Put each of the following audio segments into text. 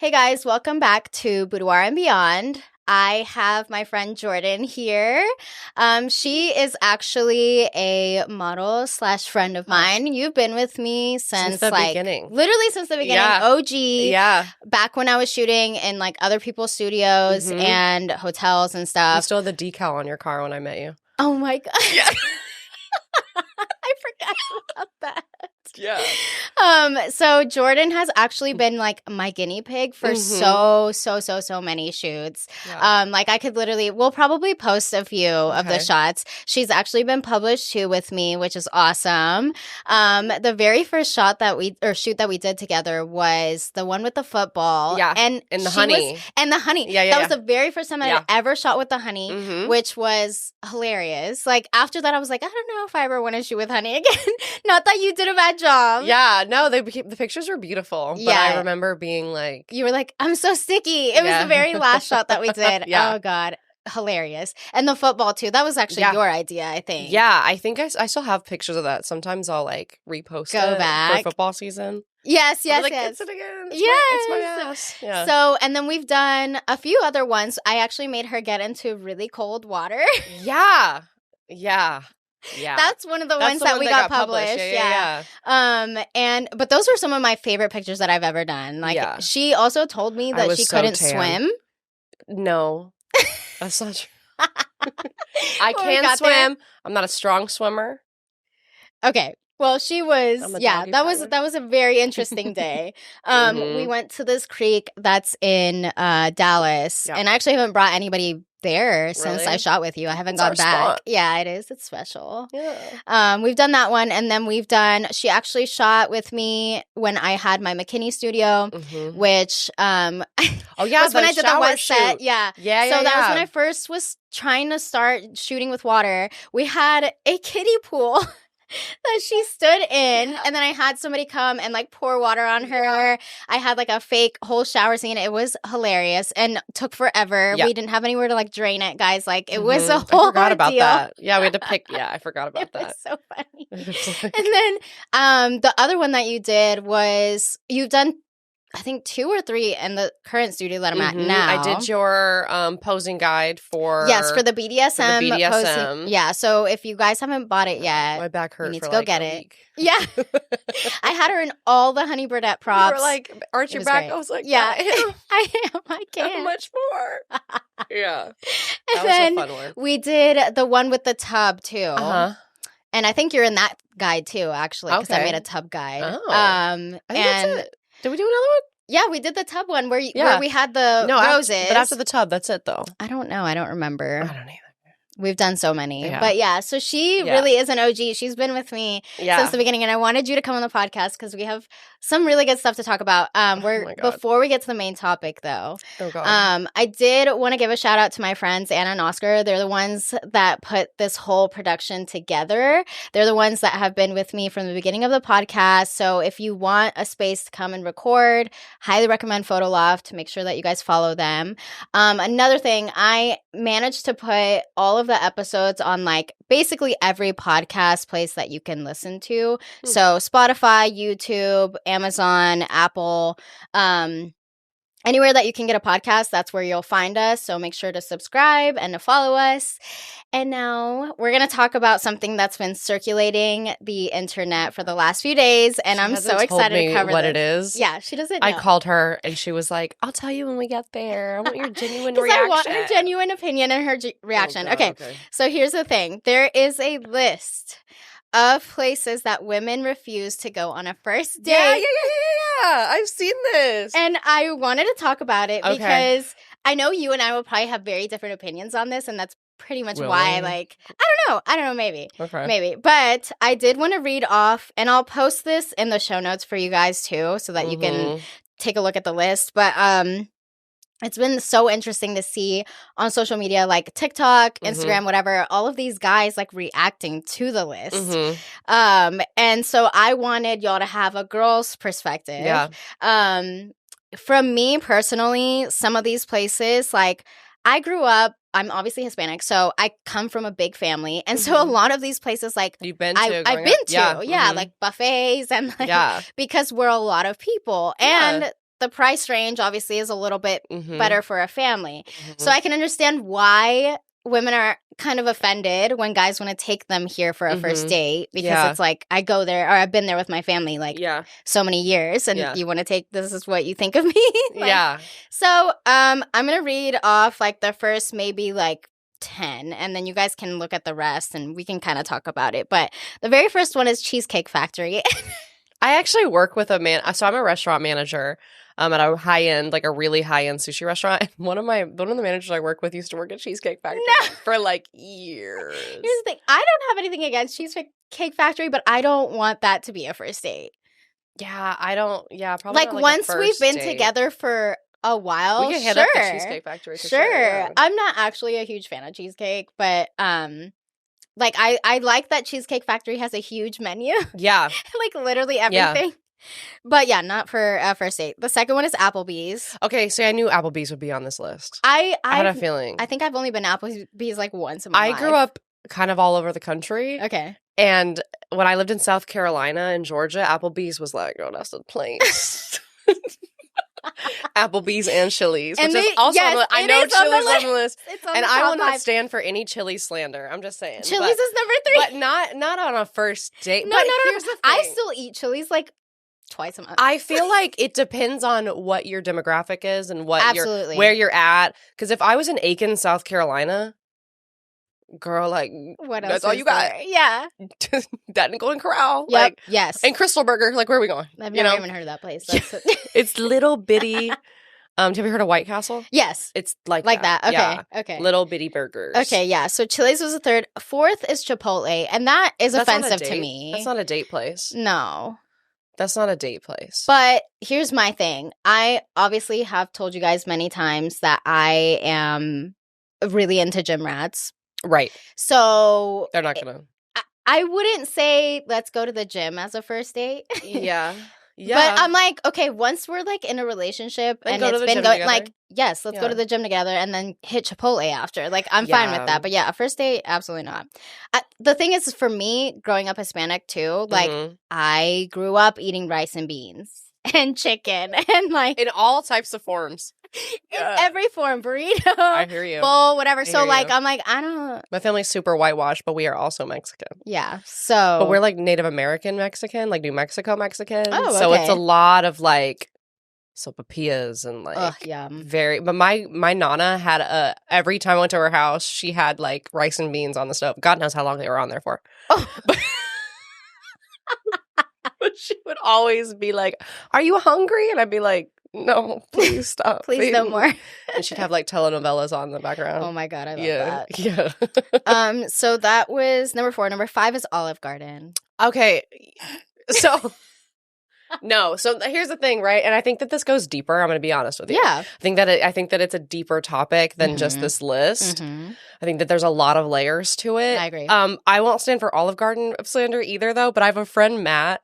Hey guys, welcome back to Boudoir and Beyond. I have my friend Jordan here. She is actually a model / friend of mine. You've been with me since the beginning. Literally since the beginning. Yeah. OG. Yeah. Back when I was shooting in like other people's studios and hotels and You stuff. still had the decal on your car when I met you. Oh my God. Yeah. I forgot about that. Yeah. So Jordan has actually been like my guinea pig for so many shoots. Yeah. Like I could literally, we'll probably post a few of the Okay. shots. She's actually been published too with me, which is awesome. The very first shoot that we did together was the one with the football. Yeah. And the honey. The honey. Yeah. That was the very first time I ever shot with the honey, Mhm. which was hilarious. Like after that, I was like, I don't know if I ever want to shoot with honey again. Not that you did a bad job. Yeah, no, the pictures were beautiful. But I remember being like... You were like, I'm so sticky. It was the very last shot that we did. Yeah. Oh, God. Hilarious. And the football, too. That was actually your idea, I think. Yeah, I think I still have pictures of that. Sometimes I'll like repost it back. for football season. Yes. It's it again. It's my ass. Yeah. So, and then we've done a few other ones. I actually made her get into really cold water. Yeah. That's one of the ones that we got published. Yeah. But those are some of my favorite pictures that I've ever done. Like she also told me that she couldn't swim. No. That's not true. I can swim. I'm not a strong swimmer. Okay. Well, she was, that was a very interesting day. We went to this creek that's in Dallas, and I actually haven't brought anybody there since I shot with you. I haven't gone back. Spot. Yeah, it is. It's special. Yeah. We've done that one, and then she actually shot with me when I had my McKinney studio, which was when I did the wet set. Yeah. So that was when I first was trying to start shooting with water. We had a kiddie pool that she stood in, and then I had somebody come and like pour water on her. I had like a fake whole shower scene. It was hilarious and took forever. We didn't have anywhere to like drain it, guys. Like it was a whole I forgot about ordeal. that. Yeah, we had to pick. Yeah, I forgot about that. It was so funny. And then the other one that you did was you've done, I think 2 or 3 in the current studio that I'm at now. I did your posing guide for... Yes, for the BDSM. For the BDSM. Posing. Yeah, so if you guys haven't bought it yet... My back hurt you need for to go like get a it. week. Yeah. I had her in all the Honey Burdette props. You were like, arch your back. Great. I was like, yeah, I am. I can't. How much more? Yeah. And that was a fun one. We did the one with the tub, too. And I think you're in that guide, too, actually, because I made a tub guide. Oh. I think that's it. Did we do another one? Yeah, we did the tub one where we had the roses. But after the tub, that's it, though. I don't know. I don't remember. I don't either. We've done so many. But so she really is an OG. She's been with me since the beginning, and I wanted you to come on the podcast because we have some really good stuff to talk about. Before we get to the main topic, though, I did want to give a shout out to my friends Anna and Oscar. They're the ones that put this whole production together. They're the ones that have been with me from the beginning of the podcast. So if you want a space to come and record, highly recommend Photo Loft. Make sure that you guys follow them. Another thing, I managed to put all of the episodes on like basically every podcast place that you can listen to. So Spotify, YouTube, Amazon, Apple, anywhere that you can get a podcast, that's where you'll find us. So make sure to subscribe and to follow us. And now we're going to talk about something that's been circulating the internet for the last few days. And I'm so excited to cover what this. It is. Yeah, she doesn't know. I called her and she was like, I'll tell you when we get there. I want your genuine reaction. I want her genuine opinion and her reaction. Okay, so here's the thing. There is a list of places that women refuse to go on a first date. Yeah. I've seen this. And I wanted to talk about it because I know you and I will probably have very different opinions on this, and that's pretty much why, like, I don't know, maybe. Okay. Maybe. But I did want to read off, and I'll post this in the show notes for you guys, too, so that you can take a look at the list. But it's been so interesting to see on social media, like TikTok, Instagram, whatever, all of these guys like reacting to the list. And so I wanted y'all to have a girl's perspective. Yeah. From me personally, some of these places, like I grew up, I'm obviously Hispanic, so I come from a big family. And so a lot of these places, like, you've been to, I've been to, like buffets and like, because we're a lot of people. And the price range obviously is a little bit better for a family. So I can understand why women are kind of offended when guys want to take them here for a first date, because it's like, I go there, or I've been there with my family like so many years, and you want to take, this is what you think of me. Like, so I'm gonna read off like the first maybe like 10, and then you guys can look at the rest and we can kind of talk about it. But the very first one is Cheesecake Factory. I actually work with a man, so I'm a restaurant manager at a high-end, like a really high-end sushi restaurant. And one of the managers I work with used to work at Cheesecake Factory for like years. Here's the thing. I don't have anything against Cheesecake Factory, but I don't want that to be a first date. Yeah, I don't. Yeah, probably like not once we've been together for a while, we can hit up the Cheesecake Factory. Sure. Yeah. I'm not actually a huge fan of cheesecake, but like I like that Cheesecake Factory has a huge menu. Yeah, like literally everything. Yeah. But yeah, not for a first date. The second one is Applebee's. Okay, so I knew Applebee's would be on this list. I had a feeling. I think I've only been to Applebee's like once in my life. I grew up kind of all over the country. Okay. And when I lived in South Carolina and Georgia, Applebee's was like, oh, that's the place. Applebee's and Chili's, which is also on the, I know Chili's on the list. And I will not stand for any Chili's slander. I'm just saying. Chili's is number 3. But not on a first date. No, here's the thing. I still eat Chili's like twice a month. I feel like it depends on what your demographic is and what where you're at. Because if I was in Aiken, South Carolina, girl, like, what else? That's all you got. Yeah. That and Golden Corral. Yep. Like, yes. And Crystal Burger. Like, where are we going? I've never even heard of that place. It's little bitty. Have you heard of White Castle? Yes. It's like that. Okay. Yeah. Okay. Little bitty burgers. Okay, yeah. So Chili's was the third. Fourth is Chipotle, and that's offensive to me. That's not a date place. No. That's not a date place. But here's my thing. I obviously have told you guys many times that I am really into gym rats. Right. So they're not going to. I wouldn't say let's go to the gym as a first date. Yeah. Yeah. But I'm like, okay, once we're like in a relationship and it's been going, like, yes, let's go to the gym together and then hit Chipotle after. Like, I'm fine with that. But yeah, a first date, absolutely not. The thing is, for me, growing up Hispanic too, like, I grew up eating rice and beans and chicken and like. In all types of forms. In every form, burrito, I hear you. bowl, whatever. So like, I'm like, I don't. My family's super whitewashed, but we are also Mexican. Yeah. So. But we're like Native American Mexican, like New Mexico Mexican. Oh, okay. So it's a lot of like sopapillas and like yum. But my nana had every time I went to her house, she had like rice and beans on the stove. God knows how long they were on there for. Oh. But she would always be like, "Are you hungry?" And I'd be like, "No, please stop. Please no more." And she'd have like telenovelas on in the background. Oh my God, I love that. Yeah. So that was number 4. Number 5 is Olive Garden. Okay. So no. So here's the thing, right? And I think that this goes deeper. I'm going to be honest with you. Yeah. I think that it's a deeper topic than just this list. I think that there's a lot of layers to it. I agree. I won't stand for Olive Garden slander either, though. But I have a friend, Matt.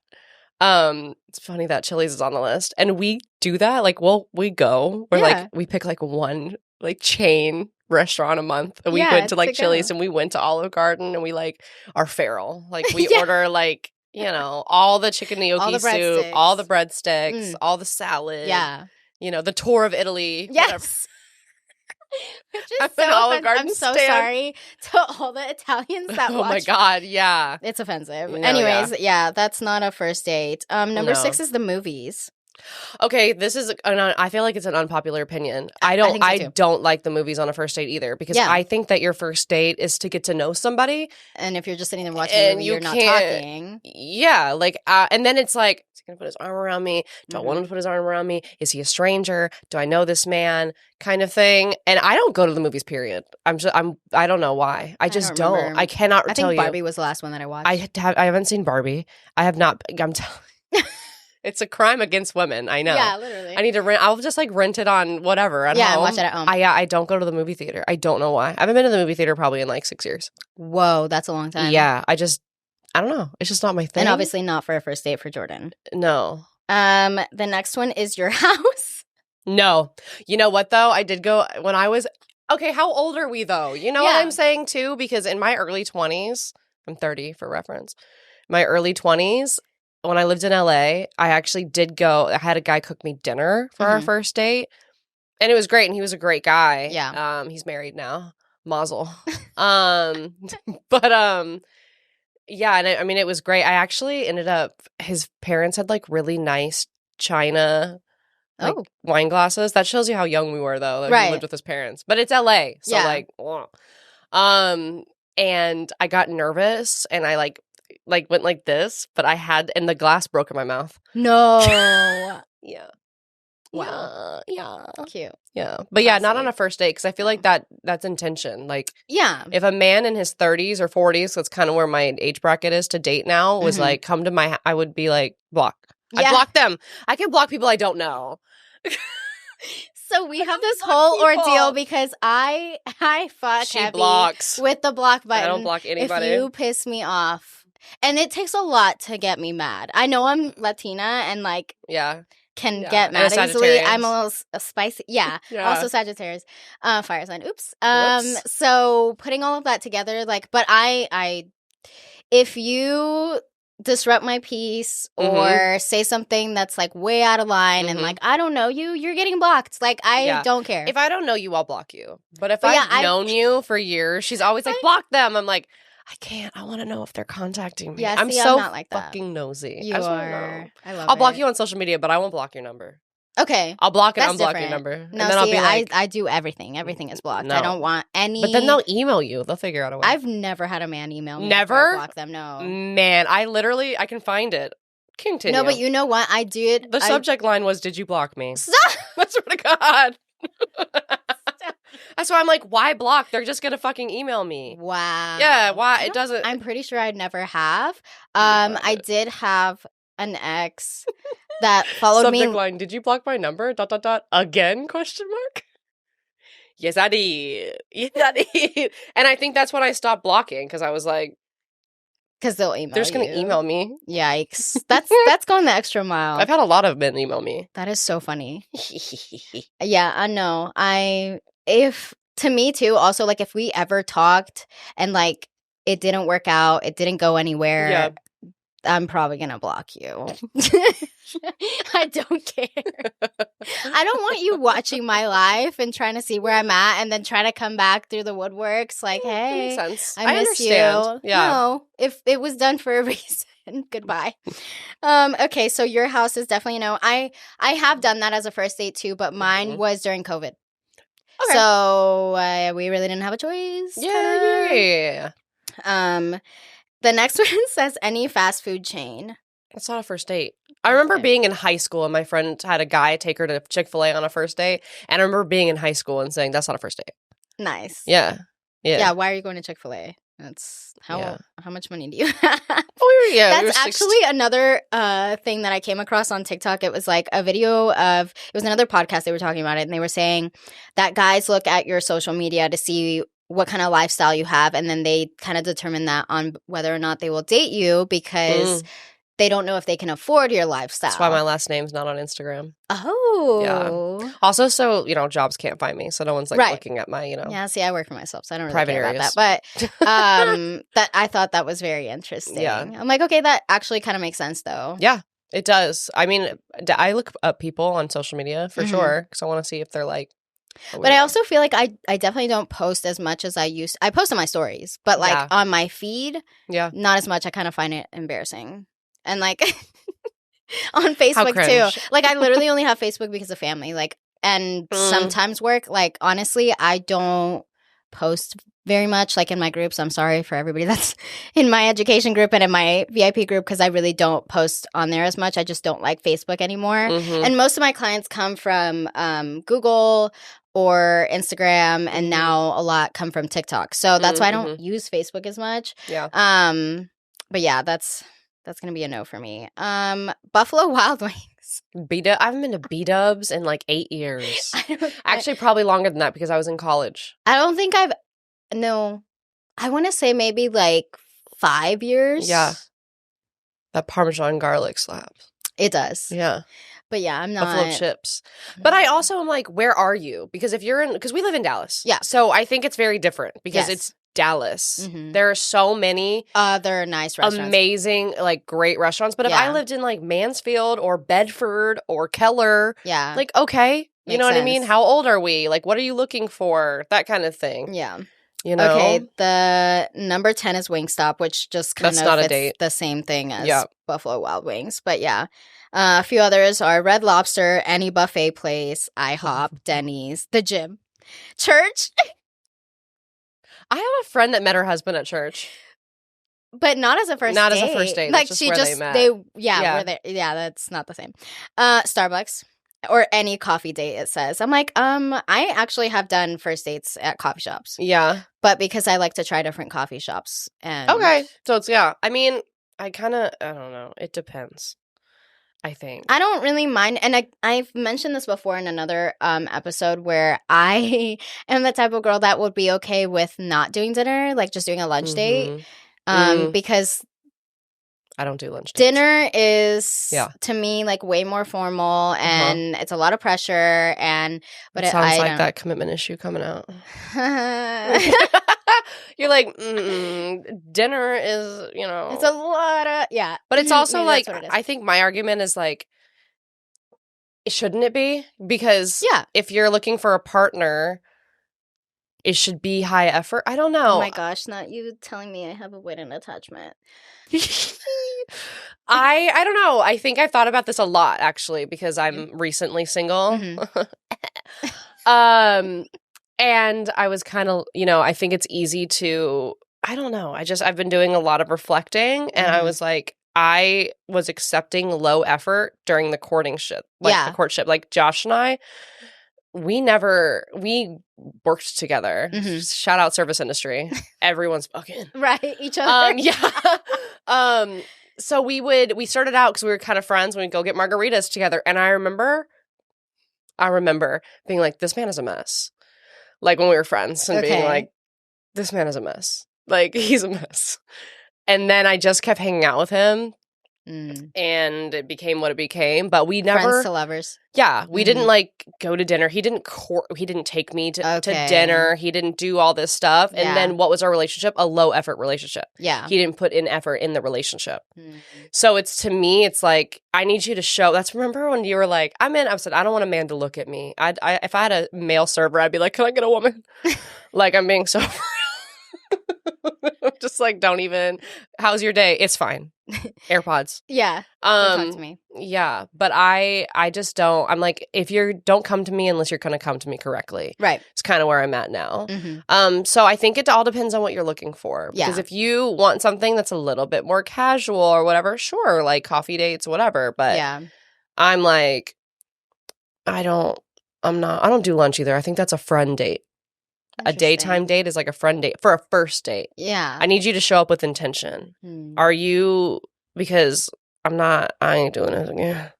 It's funny that Chili's is on the list, and we do that. Like, we go. We're like, we pick like one like chain restaurant a month, and we went to like Chili's, and we went to Olive Garden, and we like are feral. Like, we order like all the chicken gnocchi soup, all the breadsticks, all the salad. Yeah, the tour of Italy. Yes. Which is I'm so sorry to all the Italians that watch. Oh my God, yeah. It's offensive. Anyways, that's not a first date. Number 6 is the movies. Okay, this is I feel like it's an unpopular opinion. I don't like the movies on a first date either, because I think that your first date is to get to know somebody. And if you're just sitting there watching a movie, you're not talking. Yeah, like and then it's like, is he going to put his arm around me? Do I want him to put his arm around me? Is he a stranger? Do I know this man? Kind of thing. And I don't go to the movies, period. I don't know why. I just don't. I cannot tell you. I think Barbie was the last one that I watched. I haven't seen Barbie. I have not. I'm telling you. It's a crime against women. I know. Yeah, literally. I need to rent. I'll just like rent it on whatever at home. Yeah, watch it at home. I don't go to the movie theater. I don't know why. I haven't been to the movie theater probably in like 6 years. Whoa, that's a long time. Yeah, I don't know. It's just not my thing. And obviously not for a first date for Jordan. No. The next one is Your House. No. You know what though? I did go when I was. Okay, how old are we though? You know what I'm saying too? Because in my early 20s, I'm 30 for reference. My early 20s. when I lived in LA, I actually did go. I had a guy cook me dinner for our first date, and it was great. And he was a great guy. Yeah. He's married now. Mazel. But yeah, and I mean, it was great. I actually ended up. His parents had like really nice china. Like wine glasses. That shows you how young we were, though. Like, he lived with his parents, but it's LA, so like, and I got nervous, and I like went like this, but I had, and the glass broke in my mouth. No. Yeah. Wow. Yeah. Cute. Yeah. But yeah, not on a first date, because I feel like that's intention. Like, if a man in his 30s or 40s, that's kind of where my age bracket is to date now, was like, come to my, I would be like, block. I block them. I can block people I don't know. So we have this whole ordeal because I fuck heavy with the block button. I don't block anybody. If you piss me off. And it takes a lot to get me mad. I know I'm Latina and like can get mad easily. I'm a little spicy. Yeah. Also Sagittarius. Fire sign. Oops. So putting all of that together, like, but I if you disrupt my peace or say something that's like way out of line and like, I don't know you, you're getting blocked. Like, I don't care. If I don't know you, I'll block you. But if I've known you for years, she's always like, block them. I'm like, I can't. I want to know if they're contacting me. Yeah, I'm so I'm not like that. Fucking nosy. You are. I love I'll block you on social media, but I won't block your number. Okay. I'll block and unblock your number. No, and then I'll be like, I do everything. Everything is blocked. No. I don't want any. But then they'll email you. They'll figure out a way. I've never had a man email me. Never? Block them, no. Man, I can find it. Continue. No, but you know what? I did. The subject line was, did you block me? Stop! I swear to God. That's why I'm like, why block? They're just going to fucking email me. Wow. Yeah, why? It doesn't. I'm pretty sure I'd never have. I did have an ex that followed me. Subject line, did you block my number? ... Again? Question mark. Yes, I did. Yes, I did. And I think that's when I stopped blocking, because I was like, because they'll email. They're just going to email me. Yikes. That's going the extra mile. I've had a lot of men email me. That is so funny. Yeah, I know. If to me too, also, like, if we ever talked and like it didn't work out, it didn't go anywhere, I'm probably gonna block you. I don't care. I don't want you watching my life and trying to see where I'm at and then trying to come back through the woodworks like, hey, I miss understand. You. Yeah. No, if it was done for a reason, goodbye. Okay, so your house is definitely no. I have done that as a first date too, but mine was during COVID. Okay. So we really didn't have a choice. Yeah. The next one says any fast food chain. That's not a first date. I remember being in high school and my friend had a guy take her to Chick-fil-A on a first date. And I remember being in high school and saying, that's not a first date. Nice. Yeah. Yeah, why are you going to Chick-fil-A? That's how much money do you have? That's actually another thing that I came across on TikTok. It was like a video of, it was another podcast, they were talking about it, and they were saying that guys look at your social media to see what kind of lifestyle you have, and then they kind of determine that on whether or not they will date you because they don't know if they can afford your lifestyle. That's why my last name's not on Instagram. Oh. Yeah. Also, so, jobs can't find me, so no one's, like, looking at my, Yeah, see, I work for myself, so I don't really private care areas. about that. But that I thought that was very interesting. Yeah. I'm like, okay, that actually kind of makes sense, though. Yeah, it does. I mean, I look up people on social media, for sure, because I want to see if they're, like, but I also feel like I definitely don't post as much as I used. I post on my stories, but like on my feed, not as much. I kind of find it embarrassing. And like on Facebook too. Like I literally only have Facebook because of family. Like and sometimes work. Like honestly, I don't post very much like in my groups. I'm sorry for everybody that's in my education group and in my VIP group because I really don't post on there as much. I just don't like Facebook anymore. And most of my clients come from Google or Instagram, and now a lot come from TikTok. So that's why I don't use Facebook as much. Yeah. But yeah, that's gonna be a no for me. Buffalo Wild Wings. I haven't been to B-Dubs in like 8 years. Actually, probably longer than that because I was in college. I don't think I want to say maybe like 5 years. Yeah. That Parmesan garlic slaps. It does. Yeah. But yeah, I'm not. Buffalo chips. But I also am like, where are you? Because because we live in Dallas. Yeah. So I think it's very different because it's Dallas. Mm-hmm. There are so many other nice restaurants. Amazing, like, great restaurants. But if I lived in, like, Mansfield or Bedford or Keller, like, okay. You know what I mean? How old are we? Like, what are you looking for? That kind of thing. Yeah. You know? Okay, the number 10 is Wingstop, which just kind of fits the same thing as Buffalo Wild Wings. But yeah, a few others are Red Lobster, any buffet place, IHOP, Denny's, the gym, church. I have a friend that met her husband at church. But not as a first date. Not as a first date. Like, she just, they met. Were there. Yeah, that's not the same. Starbucks. Or any coffee date, it says. I'm like, I actually have done first dates at coffee shops. Yeah. But because I like to try different coffee shops. And okay. So it's, I mean, I don't know. It depends, I think. I don't really mind. And I've mentioned this before in another episode where I am the type of girl that would be okay with not doing dinner, like just doing a lunch date. Because I don't do lunch dates. Dinner is, to me, like, way more formal, and it's a lot of pressure, but it sounds like that commitment issue coming out. You're like, dinner is, It's a lot of, But it's also, like, I think my argument is, like, shouldn't it be? Because if you're looking for a partner, it should be high effort. I don't know. Oh my gosh, not you telling me I have a wedding attachment. I don't know. I think I've thought about this a lot, actually, because I'm recently single. And I was kind of, I think it's easy to, I don't know. I've been doing a lot of reflecting, and I was like, I was accepting low effort during the courtship. The courtship. Like, Josh and I, we worked together. Shout out service industry. Everyone's fucking. Right, each other. So we started out because we were kind of friends, and we'd go get margaritas together. And I remember being like, this man is a mess. Like, when we were friends, and being like, this man is a mess. Like, he's a mess. And then I just kept hanging out with him. And it became what it became, but we never friends to lovers. Yeah, we didn't, like, go to dinner. He didn't take me to dinner. He didn't do all this stuff. And then what was our relationship? A low effort relationship. Yeah, he didn't put in effort in the relationship. So to me, it's like, I need you to show. Remember when you were like, I said, I don't want a man to look at me. If I had a male server, I'd be like, can I get a woman? Like, I'm being so. Just like, don't even. How's your day? It's fine. AirPods. Don't talk to me. Yeah, but I just don't. I'm like, don't come to me unless you're going to come to me correctly. Right. It's kind of where I'm at now. So I think it all depends on what you're looking for. Because if you want something that's a little bit more casual or whatever, sure, like coffee dates, whatever. But I'm like, I don't do lunch either. I think that's a friend date. A daytime date is like a friend date for a first date. Yeah. I need you to show up with intention. Are you, because I ain't doing this again.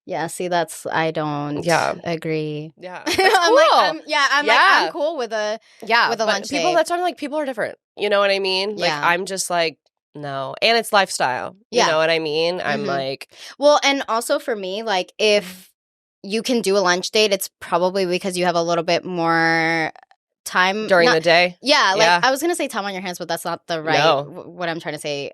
Yeah, see, I don't agree. Yeah. That's cool. I'm cool with a lunch date. That's why I'm like, people are different. You know what I mean? Like, I'm just like, no. And it's lifestyle. You know what I mean? I'm like. Well, and also for me, like, if you can do a lunch date, it's probably because you have a little bit more time during the day. I was gonna say time on your hands, but that's not the right what I'm trying to say.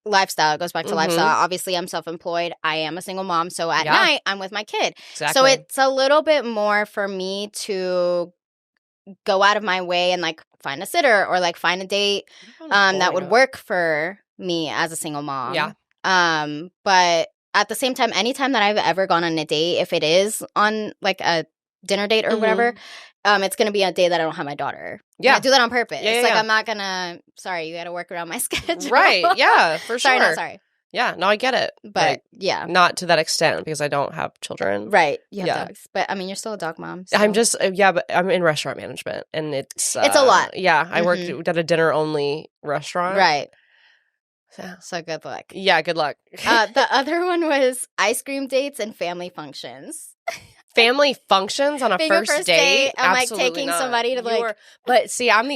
Lifestyle, it goes back to lifestyle. Obviously, I'm self-employed. I am a single mom, so at night I'm with my kid. Exactly. So it's a little bit more for me to go out of my way and, like, find a sitter or, like, find a date that would work for me as a single mom. But at the same time, anytime that I've ever gone on a date, if it is on, like, a dinner date or whatever, it's going to be a day that I don't have my daughter. I do that on purpose. I'm not going to, sorry, you got to work around my schedule. Right. Yeah, for sure. Sorry. Yeah, no, I get it. But, like, not to that extent because I don't have children. Right. You have dogs. But, I mean, you're still a dog mom. So. I'm just, but I'm in restaurant management and it's a lot. Yeah, I worked at a dinner-only restaurant. Right. So good luck. Yeah, good luck. The other one was ice cream dates and family functions. Family functions on a first date? I'm like taking somebody to but see, I'm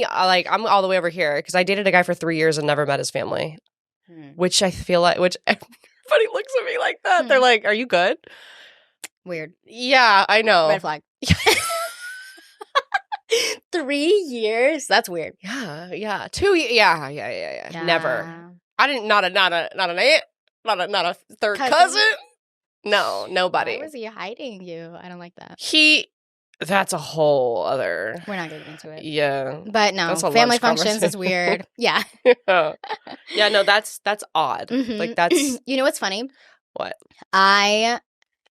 all the way over here because I dated a guy for 3 years and never met his family, which I feel like, which everybody looks at me like that. They're like, "Are you good?" Weird. Yeah, I know. Red flag. 3 years? That's weird. Yeah. 2 years. Yeah. Never. I didn't. Not an aunt. Not a third cousin. No, nobody. Why was he hiding you? I don't like that. That's a whole other. We're not getting into it. Yeah, but no, family functions is weird. Yeah. Yeah. No, that's odd. Mm-hmm. Like that's. You know what's funny? What? I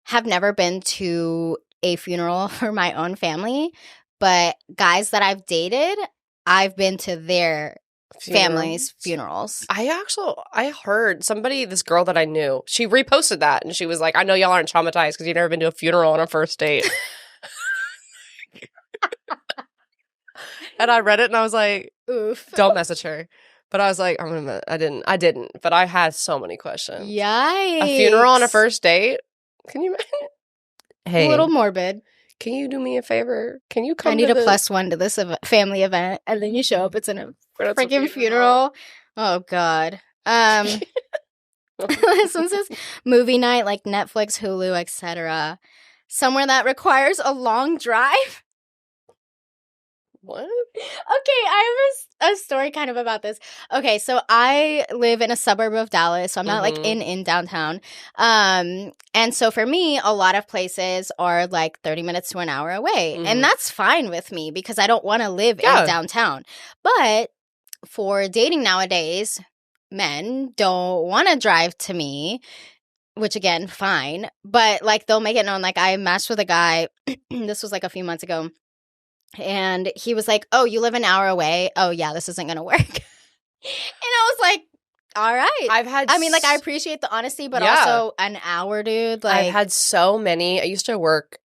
have never been to a funeral for my own family, but guys that I've dated, I've been to their families' funerals. I heard this girl that I knew, she reposted that and she was like, I know y'all aren't traumatized because you've never been to a funeral on a first date. And I read it and I was like, oof. Don't message her. But I was like, I didn't. But I had so many questions. Yikes. A funeral on a first date? Can you imagine? Hey. A little morbid. Can you do me a favor? Can you come I need a +1 to this family event. And then you show up, it's in a freaking funeral. Oh, God. This one says movie night, like Netflix, Hulu, etc. Somewhere that requires a long drive. What? Okay, I have a story kind of about this. Okay, so I live in a suburb of Dallas, so I'm not like in downtown. And so for me, a lot of places are like 30 minutes to an hour away. And that's fine with me because I don't want to live in downtown. But for dating nowadays, men don't want to drive to me, which again, fine. But like they'll make it known, like I matched with a guy, this was like a few months ago. And he was like, oh, you live an hour away? Oh, yeah, this isn't going to work. And I was like, all right. I appreciate the honesty, but also an hour, dude. Like, I've had so many. I used to work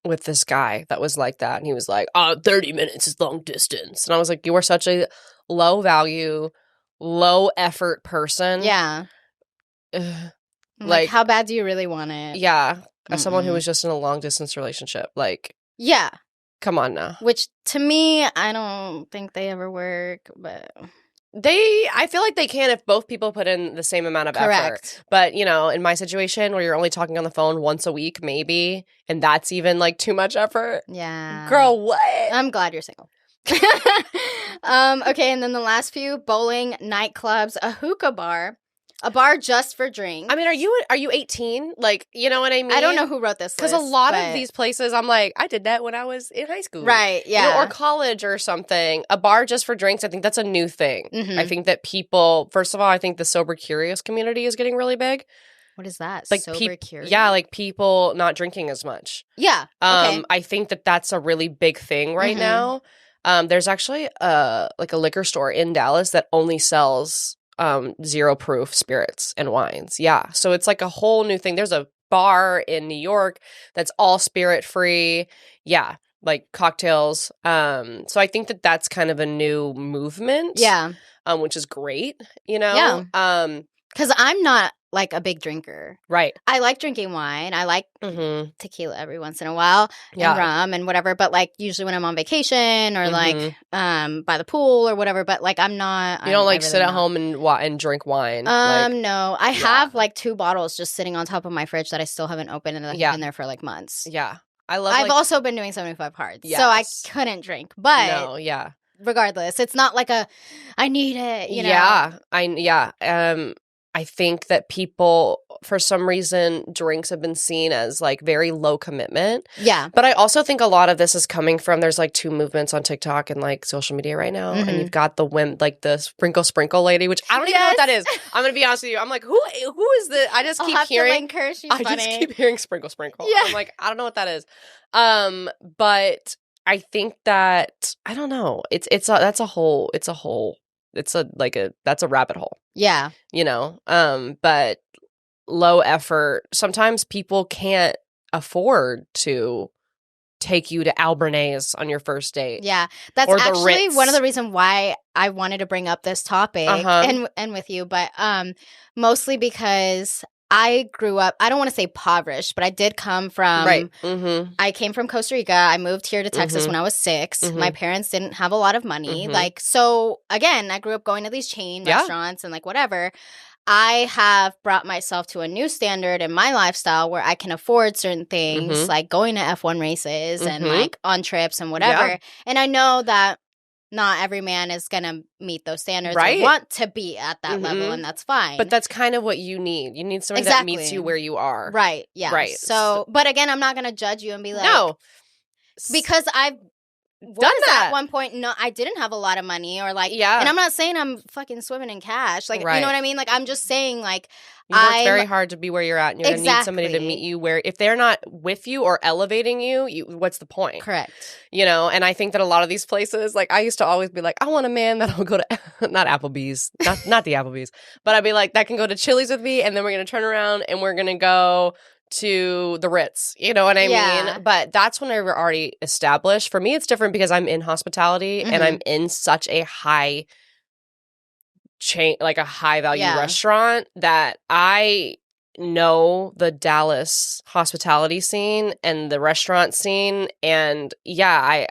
with this guy that was like that. And he was like, 30 minutes is long distance. And I was like, you are such a low value, low effort person. Yeah. Like, how bad do you really want it? Yeah. As someone who was just in a long distance relationship, like. Yeah. Come on now. Which, to me, I don't think they ever work, but... I feel like they can if both people put in the same amount of effort. But, you know, in my situation where you're only talking on the phone once a week, maybe, and that's even, like, too much effort. Yeah. Girl, what? I'm glad you're single. Okay, and then the last few, bowling, nightclubs, a hookah bar. A bar just for drinks. I mean, are you 18? Like, you know what I mean? I don't know who wrote this because a lot of these places, I'm like, I did that when I was in high school, right? Yeah, you know, or college or something. A bar just for drinks. I think that's a new thing. I think that people, first of all, I think the sober curious community is getting really big. What is that? Like sober curious? Yeah, like people not drinking as much. Yeah. Okay. I think that that's a really big thing right now. There's actually like a liquor store in Dallas that only sells 0 proof spirits and wines. Yeah. So it's like a whole new thing. There's a bar in New York that's all spirit free. Yeah. Like cocktails. So I think that that's kind of a new movement. Yeah. Which is great, you know? Yeah. Because I'm not like a big drinker. Right. I like drinking wine. I like tequila every once in a while and rum and whatever. But like usually when I'm on vacation or like by the pool or whatever. But like I'm not. You don't like sit at home and drink wine. No. I have like 2 bottles just sitting on top of my fridge that I still haven't opened and they've been there for like months. Yeah. I've also been doing 75 hard. Yes. So I couldn't drink. But no, yeah. Regardless, it's not like I need it, you know. Yeah. I think that people, for some reason, drinks have been seen as like very low commitment. Yeah. But I also think a lot of this is coming from, there's like 2 movements on TikTok and like social media right now. And you've got the sprinkle lady, which I don't even know what that is. I'm going to be honest with you. I'm like, who is the, I just keep hearing. To link her. She's funny. Just keep hearing sprinkle. Yeah. I'm like, I don't know what that is. But I think that, I don't know. That's a rabbit hole. Yeah. You know, but low effort. Sometimes people can't afford to take you to Albernays on your first date. Yeah. That's actually one of the reasons why I wanted to bring up this topic and with you, but mostly because I grew up, I don't want to say impoverished, but I did come from, I came from Costa Rica. I moved here to Texas when I was 6. My parents didn't have a lot of money. Like, so again, I grew up going to these chain restaurants and like whatever. I have brought myself to a new standard in my lifestyle where I can afford certain things, like going to F1 races and like on trips and whatever. Yeah. And I know that not every man is going to meet those standards or want to be at that level, and that's fine. But that's kind of what you need. You need somebody that meets you where you are. Right, yeah. Right. So, but again, I'm not going to judge you and be like... No. Because I've done that at one point. No, I didn't have a lot of money or like... Yeah. And I'm not saying I'm fucking swimming in cash. Like, you know what I mean? Like, I'm just saying like... You work very hard to be where you're at, and you're going to need somebody to meet you where, if they're not with you or elevating you, what's the point? Correct. You know, and I think that a lot of these places, like, I used to always be like, I want a man that'll go to, not Applebee's, not the Applebee's, but I'd be like, that can go to Chili's with me, and then we're going to turn around and we're going to go to the Ritz. You know what I mean? But that's when we were already established. For me, it's different because I'm in hospitality, and I'm in such a high chain, like a high value restaurant, that I know the Dallas hospitality scene and the restaurant scene, and I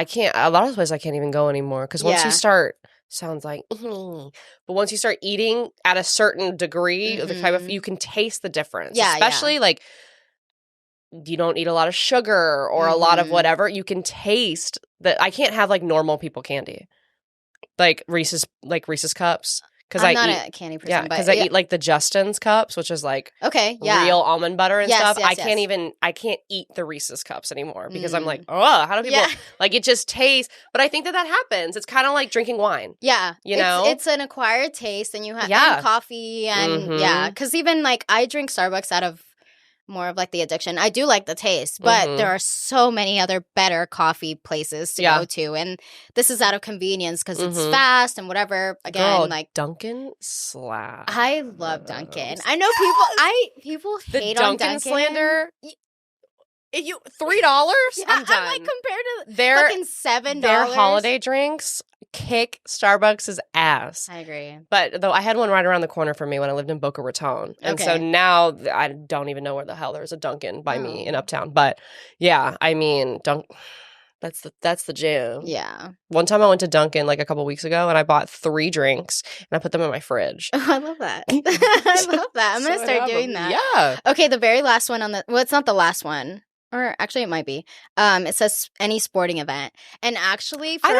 can't, a lot of places I can't even go anymore because once you start, sounds like but once you start eating at a certain degree, the type of, you can taste the difference, especially like you don't eat a lot of sugar or a lot of whatever, you can taste that. I can't have like normal people candy. Like Reese's cups. I'm not a candy person. Yeah, because I eat like the Justin's cups, which is like real almond butter and stuff. I can't eat the Reese's cups anymore because I'm like, oh, how do people like it just tastes? But I think that happens. It's kind of like drinking wine. Yeah, you know, it's an acquired taste, and you have and coffee and because even like I drink Starbucks out of more of like the addiction. I do like the taste, but there are so many other better coffee places to go to, and this is out of convenience because it's fast and whatever. Again, girl, like Dunkin' slap. I love Dunkin'. I know people hate on Dunkin'. Slander. You $3? Yeah, I'm like compared to their fucking $7. Their holiday drinks kick Starbucks' ass. I agree. But though I had one right around the corner from me when I lived in Boca Raton. And so now I don't even know where the hell there's a Dunkin' by me in Uptown. But yeah, I mean, that's the jam. Yeah. One time I went to Dunkin' like a couple weeks ago and I bought 3 drinks and I put them in my fridge. Oh, I love that. I love that. I'm going to start doing that. Yeah. Okay, the very last one it's not the last one. Or actually, it might be. It says any sporting event. And actually, for me, I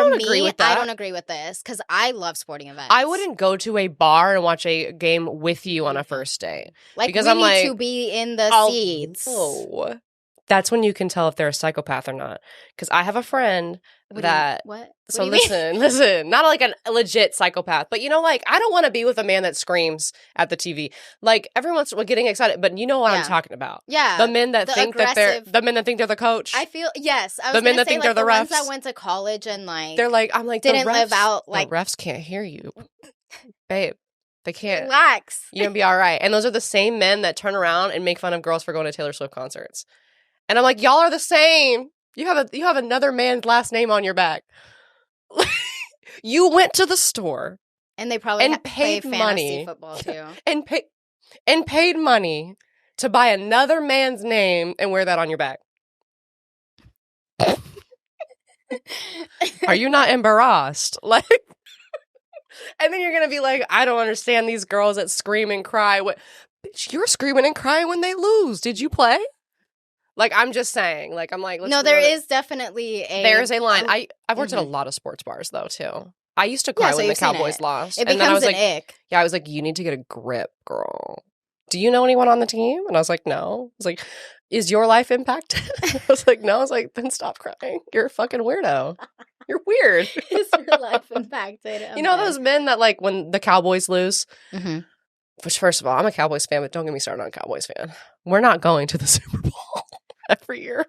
don't agree with this because I love sporting events. I wouldn't go to a bar and watch a game with you on a first date. Like, because we need to be in the seats. Oh. That's when you can tell if they're a psychopath or not. Because I have a friend what? So listen, not like a legit psychopath, but you know, like I don't want to be with a man that screams at the TV. Like everyone's getting excited, but you know what I'm talking about. Yeah, the men that think that they're the coach. I feel I was the men that think they're the refs. Ones that went to college and like they're like I'm like didn't live out like the refs can't hear you, babe. They can't. Relax. You're gonna be all right. And those are the same men that turn around and make fun of girls for going to Taylor Swift concerts. And I'm like, y'all are the same. You have another man's last name on your back. You went to the store and they probably paid money football too, and paid money to buy another man's name and wear that on your back. Are you not embarrassed? Like, and then you're gonna be like, I don't understand these girls that scream and cry. What? Bitch, you're screaming and crying when they lose. Did you play? Like, I'm just saying. Like, I'm like, no, there is definitely there's a line. I've worked at a lot of sports bars, though, too. I used to cry when the Cowboys lost. It becomes an ick. Yeah, I was like, you need to get a grip, girl. Do you know anyone on the team? And I was like, no. I was like, is your life impacted? I was like, no. I was like, then stop crying. You're a fucking weirdo. You're weird. Is your life impacted? Okay. You know those men that, like, when the Cowboys lose? Which, first of all, I'm a Cowboys fan, but don't get me started on a Cowboys fan. We're not going to the Super Bowl every year.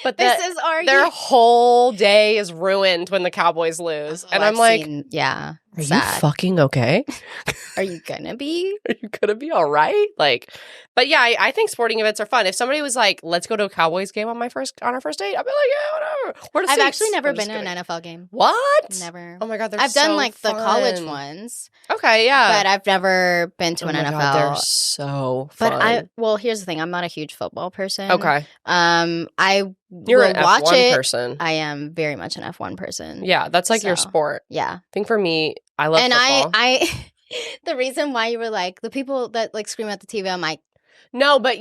But their whole day is ruined when the Cowboys lose. And I'm like, yeah. Are you fucking okay? Are you gonna be? Are you gonna be all right? Like, but yeah, I think sporting events are fun. If somebody was like, let's go to a Cowboys game on our first date, I'd be like, yeah, whatever. I've actually never been to an NFL game. What? Never. Oh my God, I've done like the college ones. Okay, yeah. But I've never been to an NFL. God, they're so fun. But here's the thing, I'm not a huge football person. Okay. You're an watch F1 it. person. I am very much an F1 person. Yeah, that's like your sport. Yeah. I think for me, I love football. The reason why you were like, the people that like scream at the TV, I'm like, no, but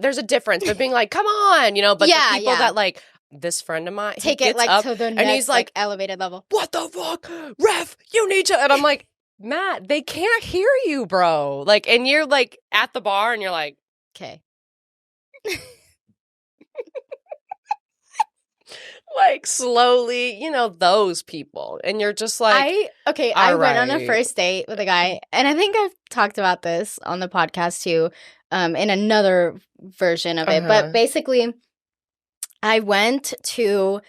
there's a difference. But being like, come on, but the people that like, this friend of mine, take it like up, to the next, and he's like elevated level. What the fuck? Ref, you need to. And I'm like, Matt, they can't hear you, bro. Like, and you're like at the bar and you're like, okay. Like slowly, those people. And you're just like, I went on a first date with a guy, and I think I've talked about this on the podcast too, in another version of it. But basically, I went to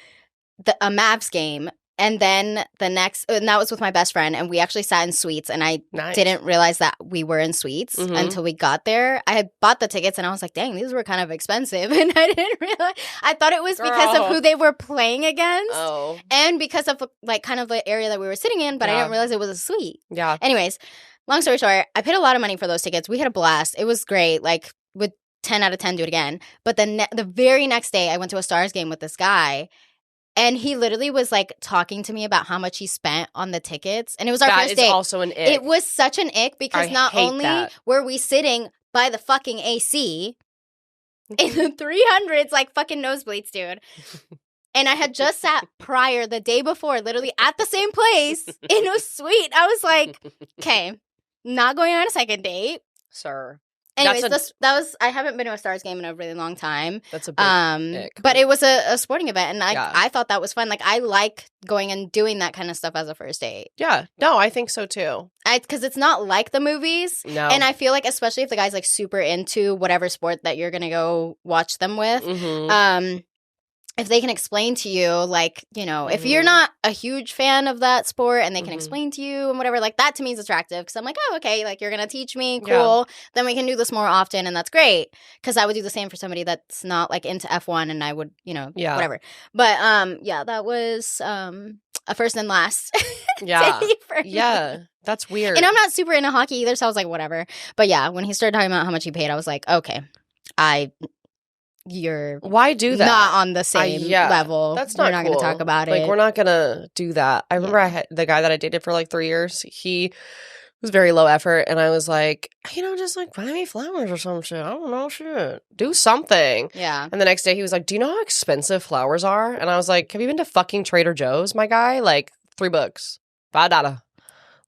a Mavs game, and then and that was with my best friend, and we actually sat in suites, and I didn't realize that we were in suites until we got there. I had bought the tickets, and I was like, dang, these were kind of expensive, and I didn't realize. I thought it was because of who they were playing against, and because of like kind of the area that we were sitting in, but I didn't realize it was a suite. Yeah. Anyways, long story short, I paid a lot of money for those tickets. We had a blast. It was great. Like, would 10 out of 10 do it again. But the very next day, I went to a Stars game with this guy, and he literally was like talking to me about how much he spent on the tickets. And it was our first date. That is also an ick. It was such an ick because not only were we sitting by the fucking AC in the 300s, like fucking nosebleeds, dude. And I had just sat prior the day before, literally at the same place in a suite. I was like, okay, not going on a second date. Sir. Anyways, that was I haven't been to a Stars game in a really long time. That's a big ick. But it was a sporting event, and I thought that was fun. Like, I like going and doing that kind of stuff as a first date. Yeah. No, I think so too. Because it's not like the movies. No. And I feel like, especially if the guy's like super into whatever sport that you're gonna go watch them with, if they can explain to you, like, if you're not a huge fan of that sport and they can explain to you and whatever, like, that to me is attractive because I'm like, oh, okay, like, you're going to teach me, cool. Yeah. Then we can do this more often, and that's great because I would do the same for somebody that's not, like, into F1, and I would, whatever. But, that was a first and last day for me. Yeah, that's weird. And I'm not super into hockey either, so I was like, whatever. But, yeah, when he started talking about how much he paid, I was like, okay, why do that? Not on the same level. That's not We're not cool. going to talk about like, it. We're not going to do that. I remember I had the guy that I dated for like 3 years. He was very low effort, and I was like, just like buy me flowers or some shit. I don't know, shit. Do something. Yeah. And the next day he was like, do you know how expensive flowers are? And I was like, have you been to fucking Trader Joe's, my guy? Like, $3, $5.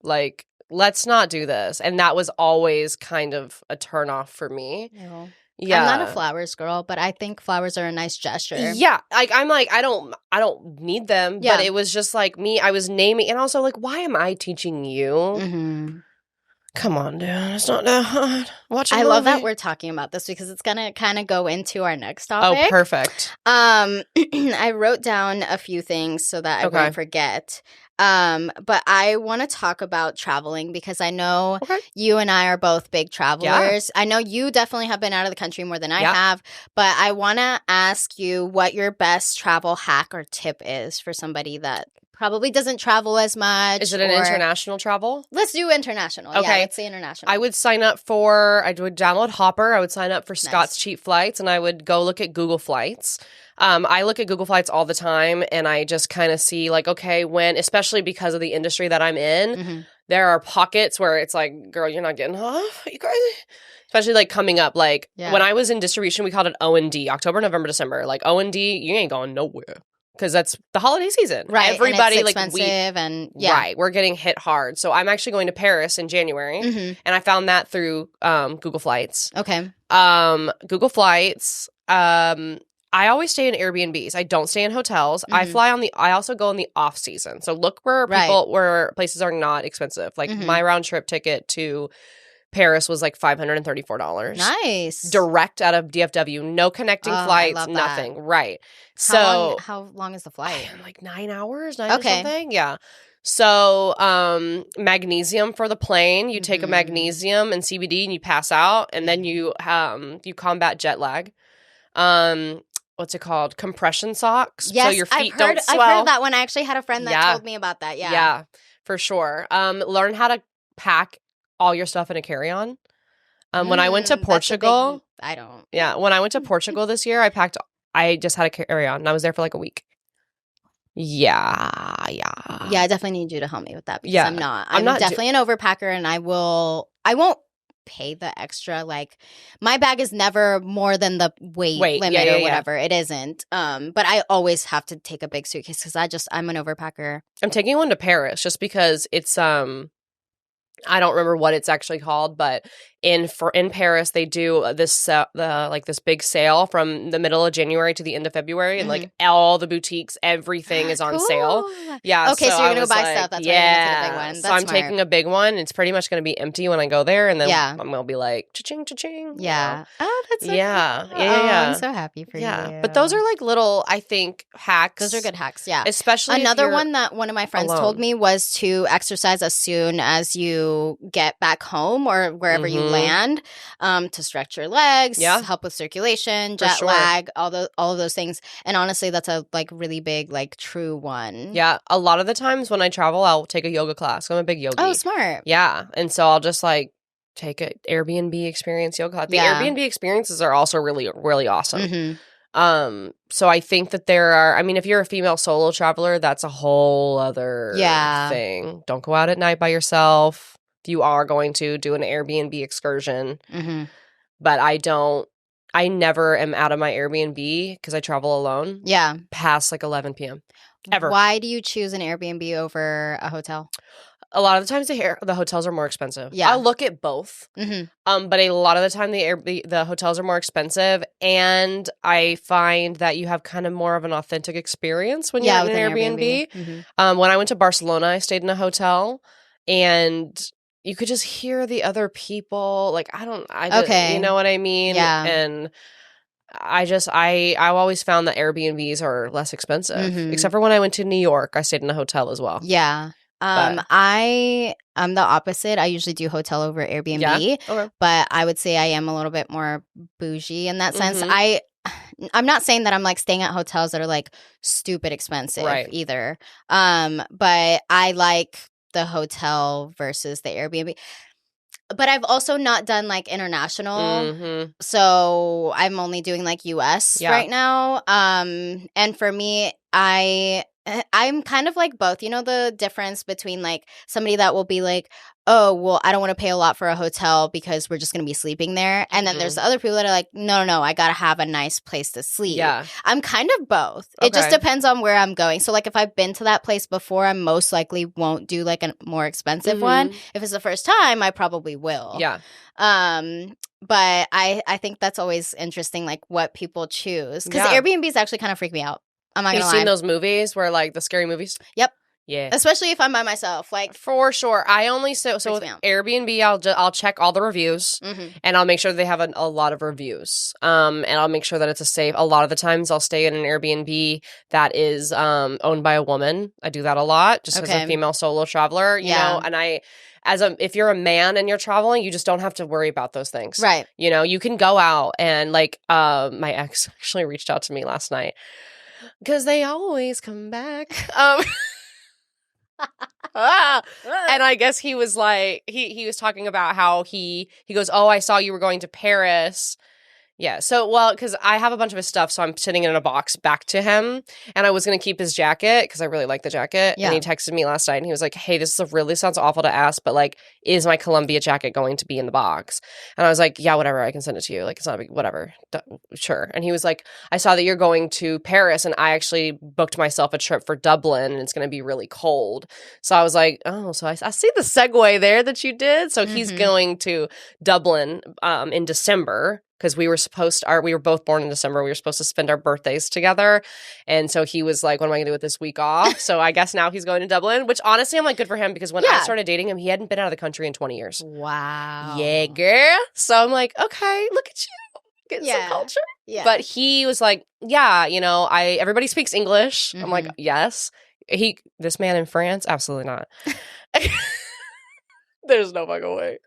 Like, let's not do this. And that was always kind of a turnoff for me. Yeah. I'm not a flowers girl, but I think flowers are a nice gesture. Yeah. Like, I'm like, I don't need them. Yeah. But it was just like me, I was naming, and also like, why am I teaching you? Mm-hmm. Come on, dude. It's not that hard. Watch a movie. love that we're talking about this because it's going to kind of go into our next topic. Oh, perfect. I wrote down a few things so that I won't forget. But I want to talk about traveling because I know you and I are both big travelers. Yeah. I know you definitely have been out of the country more than I have, but I want to ask you what your best travel hack or tip is for somebody that probably doesn't travel as much. Is it an international travel? Let's do international. Okay. Yeah, let's say international. I would download Hopper. I would sign up for Scott's Cheap Flights, and I would go look at Google Flights. I look at Google Flights all the time, and I just kind of see like, okay, especially because of the industry that I'm in, there are pockets where it's like, girl, you're not getting off. Are you crazy? Especially like coming up, like when I was in distribution, we called it O&D, October, November, December. Like O&D, you ain't going nowhere. Because that's the holiday season. Right. Everybody, and it's expensive right. We're getting hit hard. So I'm actually going to Paris in January. And I found that through Google Flights. Okay. Google Flights. I always stay in Airbnbs. I don't stay in hotels. I also go in the off season. So look where where places are not expensive. Like my round trip ticket to Paris was like $534. Nice. Direct out of DFW. No connecting flights, nothing. Right. So how long is the flight? Like 9 hours, or something. Yeah. So magnesium for the plane. You take a magnesium and CBD and you pass out, and then you combat jet lag. What's it called? Compression socks. Yes, so your feet don't swell. I've heard that one. I actually had a friend that told me about that. Yeah. Yeah, for sure. Learn how to pack all your stuff in a carry-on. When I went to Portugal, when I went to Portugal this year, I just had a carry-on, and I was there for like a week. Yeah. Yeah, I definitely need you to help me with that because I'm not. I'm definitely an overpacker, and I won't pay the extra. Like, my bag is never more than the weight limit or whatever. It isn't. But I always have to take a big suitcase because I'm an overpacker. I'm taking one to Paris just because it's I don't remember what it's actually called, but in Paris they do this this big sale from the middle of January to the end of February, and like all the boutiques, everything is on sale. Yeah. Okay, so you're gonna go buy stuff. That's why you're gonna take a big one. That's I'm taking a big one. It's pretty much gonna be empty when I go there, and then I'm gonna be like cha-ching, cha-ching. Yeah. Oh, that's so cool. Yeah. I'm so happy for you. But those are like little, I think, hacks. Those are good hacks. Yeah. Especially another one that one of my friends told me was to exercise as soon as you get back home or wherever you land, to stretch your legs, help with circulation, jet lag, all of those things. And honestly, that's a like really big, like true one. Yeah. A lot of the times when I travel, I'll take a yoga class. I'm a big yogi. Oh, smart. Yeah. And so I'll just like take an Airbnb experience yoga class. The Airbnb experiences are also really, really awesome. So I think that there are, I mean, if you're a female solo traveler, that's a whole other thing. Don't go out at night by yourself. If you are going to do an Airbnb excursion. But I never am out of my Airbnb because I travel alone. Yeah. Past like 11 p.m. Ever. Why do you choose an Airbnb over a hotel? A lot of the times the hotels are more expensive. Yeah. I'll look at both. But a lot of the time the hotels are more expensive, and I find that you have kind of more of an authentic experience when you're in an Airbnb. When I went to Barcelona, I stayed in a hotel, and you could just hear the other people. Like, you know what I mean? Yeah. And I always found that Airbnbs are less expensive, except for when I went to New York, I stayed in a hotel as well. Yeah. I'm the opposite. I usually do hotel over Airbnb, but I would say I am a little bit more bougie in that sense. I'm not saying that I'm like staying at hotels that are like stupid expensive either. But I like the hotel versus the Airbnb. But I've also not done like international. So I'm only doing like US right now. And for me, I'm kind of like both. You know the difference between like somebody that will be like, oh, well, I don't want to pay a lot for a hotel because we're just going to be sleeping there. And then there's the other people that are like, no, I got to have a nice place to sleep. Yeah. I'm kind of both. Okay. It just depends on where I'm going. So like if I've been to that place before, I most likely won't do like a more expensive one. If it's the first time, I probably will. Yeah. But I think that's always interesting, like what people choose. Because Airbnbs actually kind of freak me out. I'm not gonna lie. You've seen those movies where like the scary movies? Yep. Yeah. Especially if I'm by myself, like for sure. I only so with Airbnb, I'll check all the reviews, and I'll make sure they have a lot of reviews. And I'll make sure that it's a safe. A lot of the times, I'll stay in an Airbnb that is owned by a woman. I do that a lot, just as a female solo traveler. You know, and if you're a man and you're traveling, you just don't have to worry about those things. Right. You know, you can go out and like my ex actually reached out to me last night. Because they always come back. And I guess he was like, he was talking about how he goes, oh, I saw you were going to Paris. Yeah. So, well, because I have a bunch of his stuff, so I'm sitting in a box back to him, and I was going to keep his jacket because I really like the jacket. Yeah. And he texted me last night, and he was like, hey, this really sounds awful to ask, but like, is my Columbia jacket going to be in the box? And I was like, yeah, whatever. I can send it to you. Like, it's not a big, whatever. Sure. And he was like, I saw that you're going to Paris, and I actually booked myself a trip for Dublin, and it's going to be really cold. So I was like, oh, so I see the segue there that you did. So he's going to Dublin in December. Because we were both born in December. We were supposed to spend our birthdays together. And so he was like, what am I going to do with this week off? So I guess now he's going to Dublin, which honestly, I'm like, good for him. Because when I started dating him, he hadn't been out of the country in 20 years. Wow. Yeah, girl. So I'm like, okay, look at you. Getting some culture. Yeah. But he was like, yeah, you know, everybody speaks English. I'm like, yes. This man in France? Absolutely not. There's no fucking way.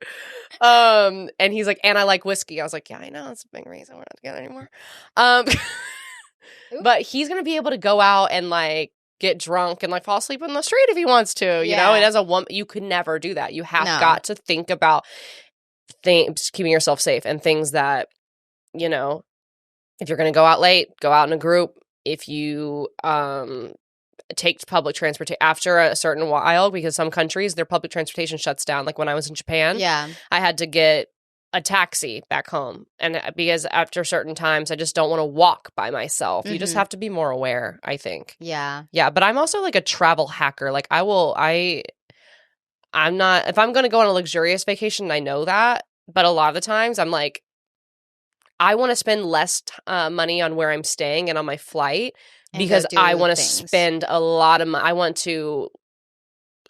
And he's like, and I like whiskey. I was like, yeah, I know. That's a big reason we're not together anymore. But he's going to be able to go out and like get drunk and like fall asleep on the street if he wants to, you know? And as a woman, you could never do that. You have got to think about things, keeping yourself safe and things that, you know, if you're going to go out late, go out in a group. If you, take public transportation after a certain while, because some countries, their public transportation shuts down. Like when I was in Japan, I had to get a taxi back home. And because after certain times, I just don't want to walk by myself. You just have to be more aware, I think. Yeah. Yeah. But I'm also like a travel hacker. Like I'm not, if I'm going to go on a luxurious vacation, I know that. But a lot of the times I'm like, I want to spend less money on where I'm staying and on my flight because I want to spend a lot of money.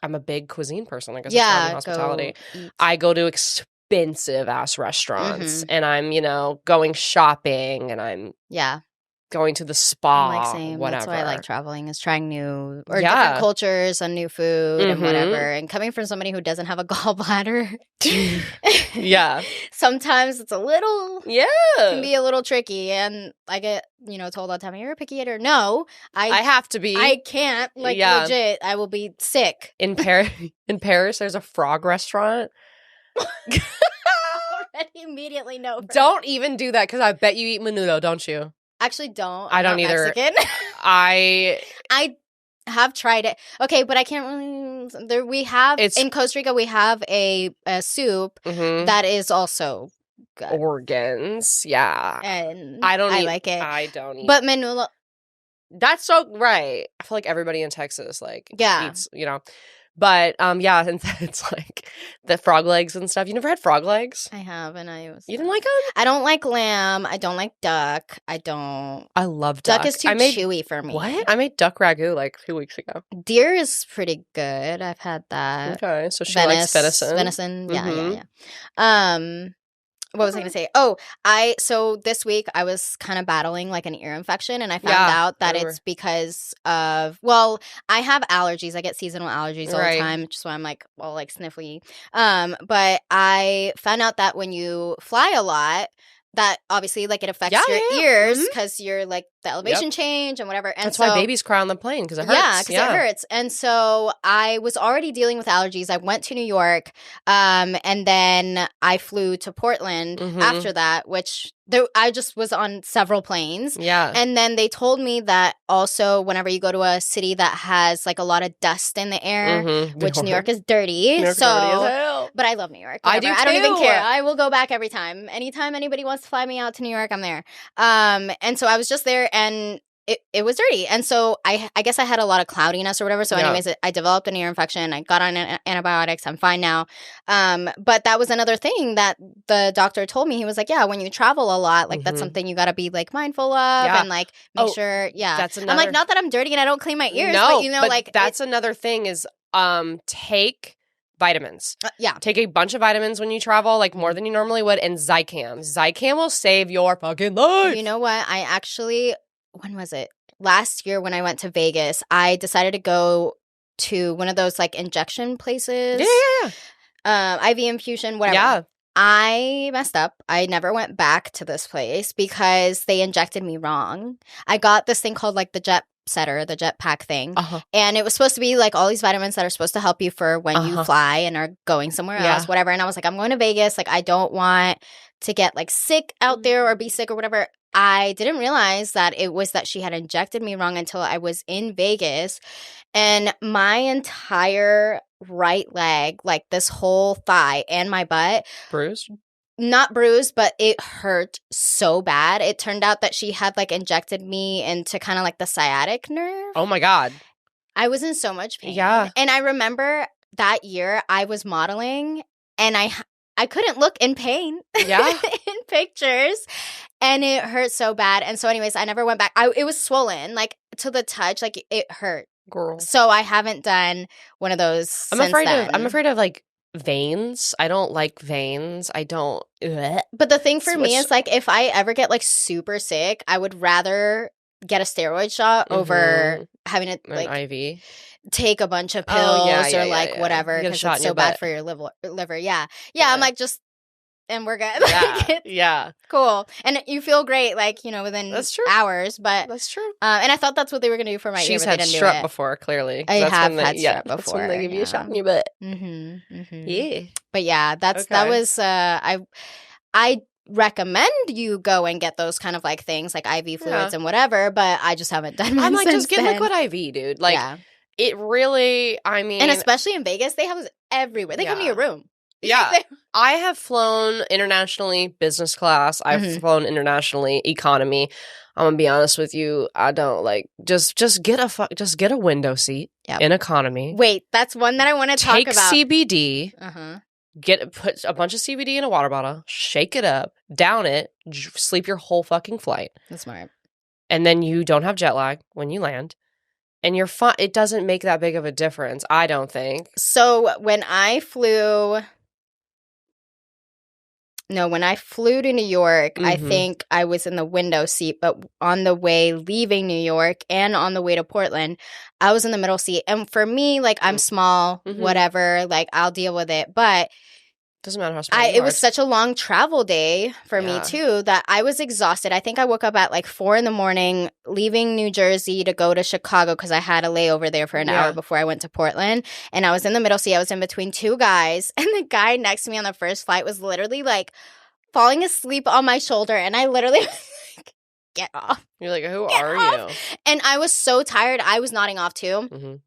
I'm a big cuisine person. Like I said, in hospitality. I go to expensive ass restaurants and I'm, going shopping and I'm going to the spa, whatever. That's why I like traveling, is trying new or different cultures and new food and whatever. And coming from somebody who doesn't have a gallbladder, sometimes it's a little can be a little tricky. And I get told all the time, "You're a picky eater." No, I have to be. I can't legit. I will be sick. In Paris, there's a frog restaurant. Already immediately no. Don't even do that because I bet you eat menudo, don't you? Actually, don't. I don't either. Mexican. I have tried it. Okay, but I can't really. We have in Costa Rica. We have a soup that is also good. Organs. Yeah, and I like it. I don't eat. But menudo. That's so right. I feel like everybody in Texas eats. But and it's like the frog legs and stuff. You never had frog legs? I have, and you didn't like them? I don't like lamb. I don't like duck. I love duck. Duck is too chewy for me. What? I made duck ragu like 2 weeks ago. Deer is pretty good. I've had that. Okay, so she likes venison. Venison, yeah. What was I going to say? So this week I was kind of battling like an ear infection, and I found out that it's because of, I have allergies. I get seasonal allergies all the time, which is why I'm like all like sniffly. But I found out that when you fly a lot, that obviously like it affects your ears because you're like the elevation change and whatever. And that's why babies cry on the plane, because it hurts. Yeah, because it hurts. And so I was already dealing with allergies. I went to New York, and then I flew to Portland after that, which I just was on several planes. Yeah. And then they told me that also whenever you go to a city that has like a lot of dust in the air, which New York is dirty. Dirty as hell. But I love New York. Whatever. I don't even care. I will go back every time. Anytime anybody wants to fly me out to New York, I'm there. And so I was just there, and it was dirty. And so I guess I had a lot of cloudiness or whatever. So anyways, I developed an ear infection. I got on antibiotics. I'm fine now. But that was another thing that the doctor told me. He was like, when you travel a lot, like that's something you got to be like mindful of and like make sure. Yeah. That's another... I'm like, not that I'm dirty and I don't clean my ears, but like that's another thing is take vitamins. Take a bunch of vitamins when you travel, like more than you normally would, and Zicam. Zicam will save your fucking life. You know what? I actually, when was it? Last year when I went to Vegas, I decided to go to one of those like injection places. IV infusion, whatever. Yeah. I messed up. I never went back to this place because they injected me wrong. I got this thing called like the jet pack thing. And it was supposed to be like all these vitamins that are supposed to help you for when you fly and are going somewhere else, whatever. And I was like, I'm going to Vegas. Like, I don't want to get like sick out there or be sick or whatever. I didn't realize that it was that she had injected me wrong until I was in Vegas. And my entire right leg, like this whole thigh and my butt. Bruised? Not bruised, but it hurt so bad. It turned out that she had like injected me into kind of like the sciatic nerve. Oh my God. I was in so much pain. Yeah. And I remember that year I was modeling and I couldn't look in pain in pictures, and it hurt so bad. And so anyways, I never went back. It was swollen, like to the touch, like it hurt. Girl. So I haven't done one of those I'm afraid of like veins. I don't like veins. I don't. But the thing for me is like if I ever get like super sick, I would rather get a steroid shot over having to like an IV. Take a bunch of pills or like whatever because it's so bad for your liver. Yeah. I'm like just and we're good. Yeah. Cool. And you feel great like, within hours, but that's true. And I thought that's what they were going to do for my ear, but they didn't do it. She's had strep before, clearly. I have had strep before. That's when they give you a shot in your butt. Yeah. That was I recommend you go and get those kind of like things like IV fluids and whatever, but I just haven't done mine. I'm like, just get liquid IV, dude. Like, it really, I mean. And especially in Vegas, they have those everywhere. They come to your room. Yeah. I have flown internationally business class. I've flown internationally economy. I'm going to be honest with you. I don't like, just get a window seat in economy. Wait, that's one that I want to talk about. Take CBD. Put a bunch of CBD in a water bottle, shake it up, down it, sleep your whole fucking flight. That's smart. And then you don't have jet lag when you land. And you're fine. It doesn't make that big of a difference, I don't think. So when I flew to New York, I think I was in the window seat, but on the way leaving New York and on the way to Portland, I was in the middle seat. And for me, like, I'm small, whatever, like, I'll deal with it. But doesn't matter how small you are. It was such a long travel day for me, too, that I was exhausted. I think I woke up at like 4 a.m, leaving New Jersey to go to Chicago because I had a layover there for an hour before I went to Portland. And I was in the middle seat. I was in between two guys. And the guy next to me on the first flight was literally like falling asleep on my shoulder. And I literally was like, get off. You're like, who are you? And I was so tired. I was nodding off too.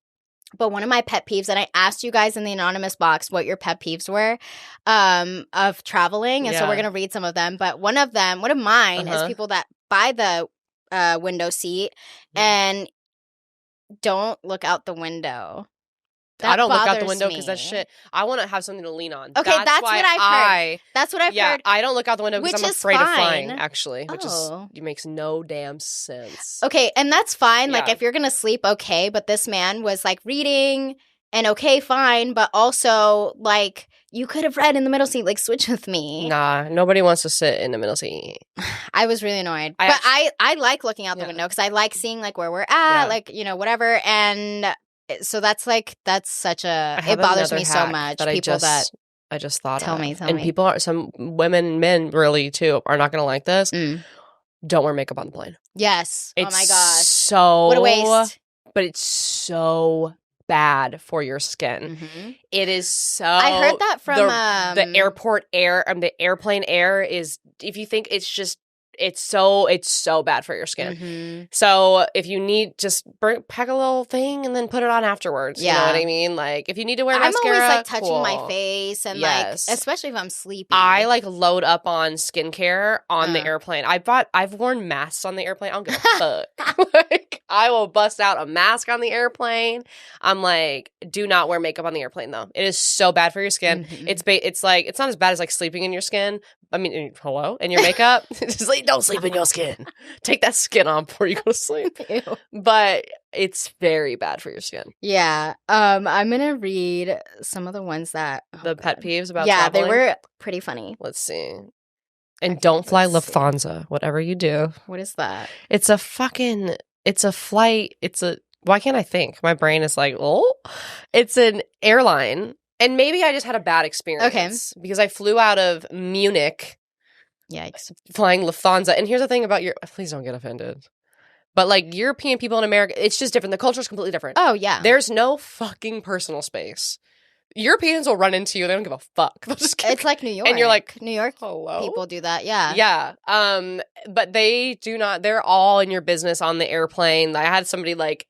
But one of my pet peeves, and I asked you guys in the anonymous box what your pet peeves were of traveling. And so we're going to read some of them. But one of mine is people that buy the window seat and don't look out the window. I don't look out the window because that shit. I want to have something to lean on. Okay, that's what I've heard. That's what I've heard. I don't look out the window because I'm afraid of flying, actually, which makes no damn sense. Okay, and that's fine. Like, if you're going to sleep, okay. But this man was, like, reading, and okay, fine. But also, like, you could have read in the middle seat. Like, switch with me. Nah, nobody wants to sit in the middle seat. I was really annoyed. I like looking out the window because I like seeing, like, where we're at, like, you know, whatever. And so that's such a, it bothers me so much. That people that I just thought tell of. me. And people are, some women, men really too, are not going to like this. Don't wear makeup on the plane. Yes. It's oh my gosh. So, what a waste. But it's so bad for your skin. It is so. I heard that from the airport air. The airplane air is, if you think it's just, it's so bad for your skin. So if you need, just pack a little thing and then put it on afterwards. You know what I mean? Like, if you need to wear mascara, I'm always like touching my face and like, especially if I'm sleepy. I like load up on skincare on the airplane. I've worn masks on the airplane. I don't give a fuck. Like, I will bust out a mask on the airplane. I'm like, do not wear makeup on the airplane though. It is so bad for your skin. It's like, it's not as bad as like sleeping in your skin. I mean, hello? And your makeup? Just like, don't sleep in your skin. Take that skin on before you go to sleep. Ew. But it's very bad for your skin. Yeah. I'm going to read some of the ones that... the pet peeves about traveling? They were pretty funny. Let's see. And don't fly Lufthansa, whatever you do. What is that? It's a flight. Why can't I think? My brain is like, oh. It's an airline. And maybe I just had a bad experience. Because I flew out of Munich. Yikes. Flying Lufthansa. And here's the thing about please don't get offended. But like European people in America, it's just different. The culture is completely different. Oh, yeah. There's no fucking personal space. Europeans will run into you. They don't give a fuck. It's like New York. And you're like, New York hello? People do that. Yeah. Yeah. But they do not. They're all in your business on the airplane. I had somebody like,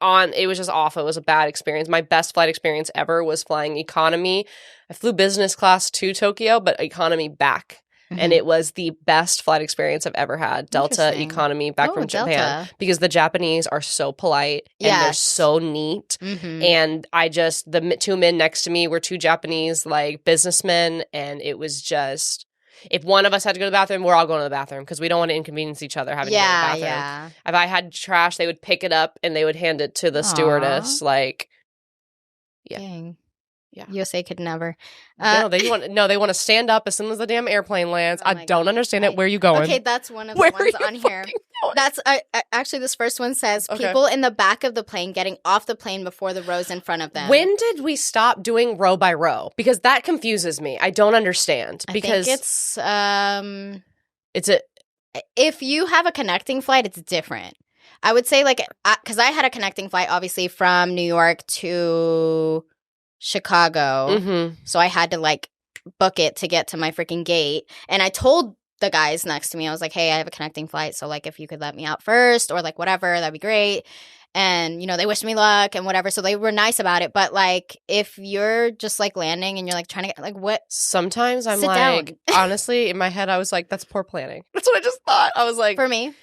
it was just awful. It was a bad experience. My best flight experience ever was flying economy. I flew business class to Tokyo, but economy back. And it was the best flight experience I've ever had. Delta economy back from Japan. Delta. Because the Japanese are so polite and they're so neat. And the two men next to me were two Japanese like businessmen. And it was just, if one of us had to go to the bathroom, we're all going to the bathroom because we don't want to inconvenience each other having to go to the bathroom. Yeah. If I had trash, they would pick it up and they would hand it to the stewardess. Like, yeah. Dang. Yeah. USA could never. They want to stand up as soon as the damn airplane lands. Oh I don't understand it. Where are you going? Okay, that's one of the ones on here. That's actually, this first one says people in the back of the plane getting off the plane before the rows in front of them. When did we stop doing row by row? Because that confuses me. I don't understand. Because I think if you have a connecting flight, it's different. I would say like, because I had a connecting flight obviously from New York to Chicago. So I had to like book it to get to my freaking gate. And I told the guys next to me. I was like, hey, I have a connecting flight, so like if you could let me out first or like whatever, that'd be great. And, you know, they wished me luck and whatever. So they were nice about it. But like if you're just like landing and you're like trying to get like what? Sometimes I'm like, honestly, in my head, I was like, that's poor planning. That's what I just thought. I was like, for me?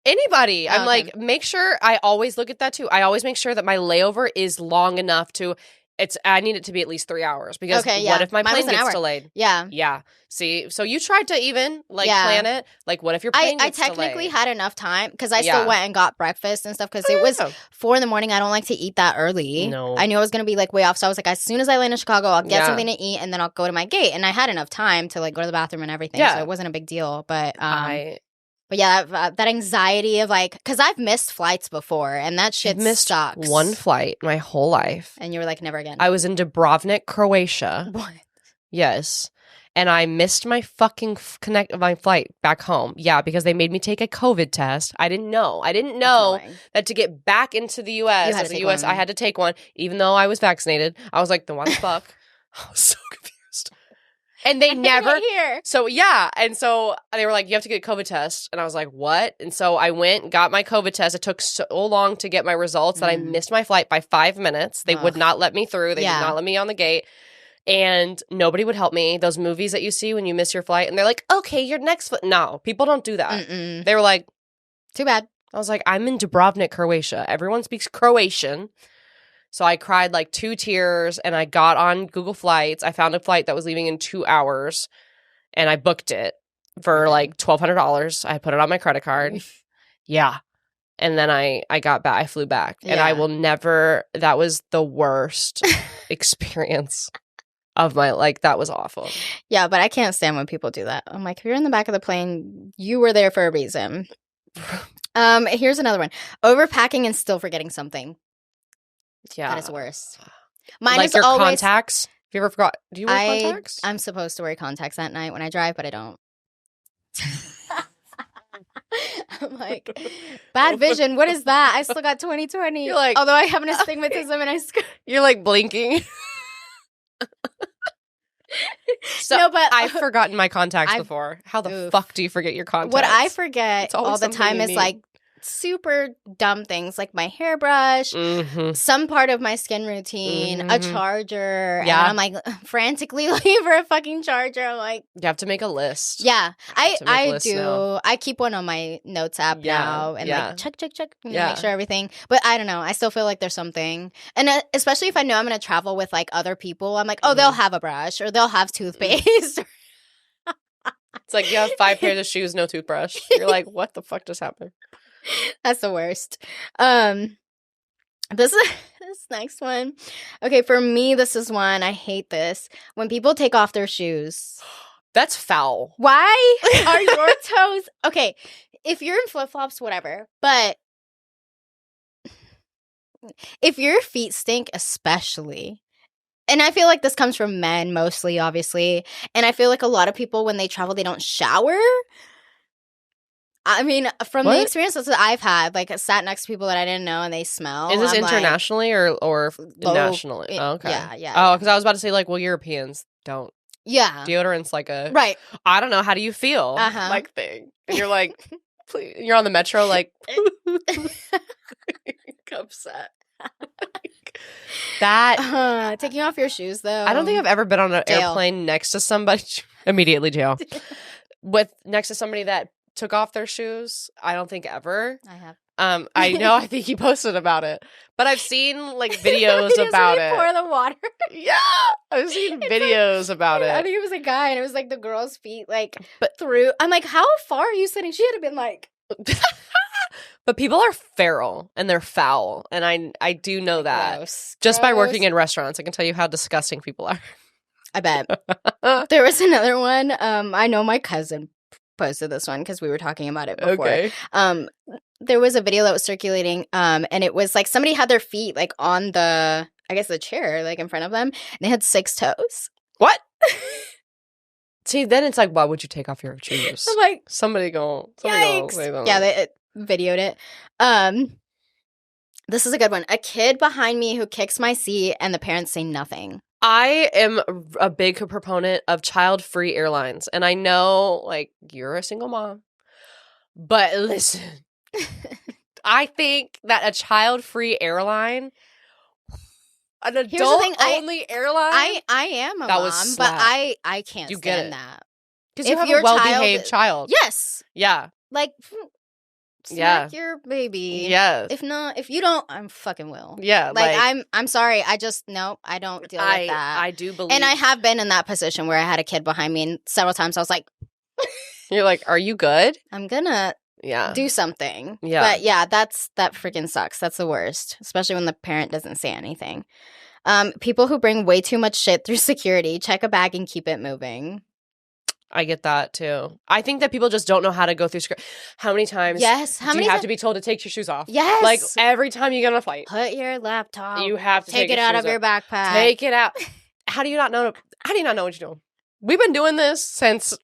Anybody. I'm like, make sure, I always look at that too. I always make sure that my layover is long enough to, I need it to be at least 3 hours because what if my plane gets delayed? Yeah. Yeah. See, so you tried to even like plan it. Like what if your plane gets delayed? I technically had enough time because I still went and got breakfast and stuff because it was 4 a.m. I don't like to eat that early. No. I knew I was going to be like way off. So I was like, as soon as I land in Chicago, I'll get something to eat and then I'll go to my gate. And I had enough time to like go to the bathroom and everything. So it wasn't a big deal. But yeah, that anxiety of like, because I've missed flights before and that shit sucks. One flight my whole life. And you were like, never again. I was in Dubrovnik, Croatia. What? Yes. And I missed my fucking my flight back home. Yeah, because they made me take a COVID test. I didn't know that to get back into the U.S. as the U.S. I had to take one, even though I was vaccinated. I was like, the what the fuck? I was so confused. And they never here. So yeah, and so they were like, you have to get a COVID test, and I was like, what? And so I went, got my COVID test. It took so long to get my results that I missed my flight by 5 minutes. They would not let me through. They did not let me on the gate, and nobody would help me. Those movies that you see when you miss your flight, and they're like, okay, your next flight. No, people don't do that. They were like, too bad. I was like, I'm in Dubrovnik, Croatia. Everyone speaks Croatian. So I cried like 2 tears and I got on Google Flights. I found a flight that was leaving in 2 hours and I booked it for like $1,200. I put it on my credit card. Yeah. And then I got back. I flew back. And I will never, that was the worst experience of my, like, that was awful. Yeah, but I can't stand when people do that. I'm like, if you're in the back of the plane, you were there for a reason. Here's another one. Overpacking and still forgetting something. Yeah. That is worse. Mine like is your always contacts? Have you ever forgot? Do you wear contacts? I'm supposed to wear contacts at night when I drive, but I don't. I'm like, bad vision. What is that? I still got 20/20. You're like, although I have an astigmatism and you're like blinking. So no, but I've forgotten my contacts before. How the fuck do you forget your contacts? What I forget all the time is like super dumb things like my hairbrush, some part of my skin routine, a charger. Yeah. And I'm like frantically looking for a fucking charger. I'm like, you have to make a list. Yeah, I do. Now. I keep one on my notes app now and like check, make sure everything. But I don't know. I still feel like there's something. And especially if I know I'm going to travel with like other people, I'm like, oh, they'll have a brush or they'll have toothpaste. It's like you have 5 pairs of shoes, no toothbrush. You're like, what the fuck just happened? That's the worst. This next one. Okay, for me, this is one. I hate this. When people take off their shoes. That's foul. Why are your toes... Okay, if you're in flip-flops, whatever. But if your feet stink, especially... And I feel like this comes from men mostly, obviously. And I feel like a lot of people, when they travel, they don't shower. I mean, from the experiences that I've had, like I sat next to people that I didn't know and they smell. Is this internationally or nationally? Okay. Yeah. Oh, because I was about to say, like, well, Europeans don't. Yeah. Deodorant's like a, right. I don't know, how do you feel? Like thing. And you're like, please, you're on the metro, like, upset. That. Taking off your shoes, though. I don't think I've ever been on an airplane next to somebody. Immediately jail. Next to somebody that took off their shoes. I don't think ever. I have. I know. I think he posted about it, but I've seen like videos about it. Pour the water. Yeah, I've seen videos about it. I think it was a guy, and it was like the girl's feet, like through. I'm like, how far are you sitting? She had been like. But people are feral and they're foul, and I do know that just by working in restaurants. I can tell you how disgusting people are. I bet. There was another one. I know my cousin posted this one because we were talking about it before. Okay. There was a video that was circulating, and it was like somebody had their feet like on the, I guess the chair, like in front of them, and they had 6 toes. What? See, then it's like, why would you take off your shoes? I'm like, somebody go. Yeah, they videoed it. This is a good one. A kid behind me who kicks my seat, and the parents say nothing. I am a big proponent of child-free airlines. And I know, like, you're a single mom. But listen, I think that a child-free airline, an adult-only airline. I am a mom, but I can't stand that. Because you have a well-behaved child. Yes. Yeah. Like, smack your baby. Yes. If you don't, I'm fucking will. Yeah. Like I'm sorry. I don't deal with that. I do believe. And I have been in that position where I had a kid behind me, and several times I was like, you're like, are you good? I'm gonna do something. Yeah. But yeah, that freaking sucks. That's the worst. Especially when the parent doesn't say anything. People who bring way too much shit through security, check a bag and keep it moving. I get that too. I think that people just don't know how to go through security. How many times do you have to be told to take your shoes off? Yes. Like every time you get on a flight. Put your laptop. You have to take it out of your backpack. Take it out. How do you not know what you're doing? We've been doing this since...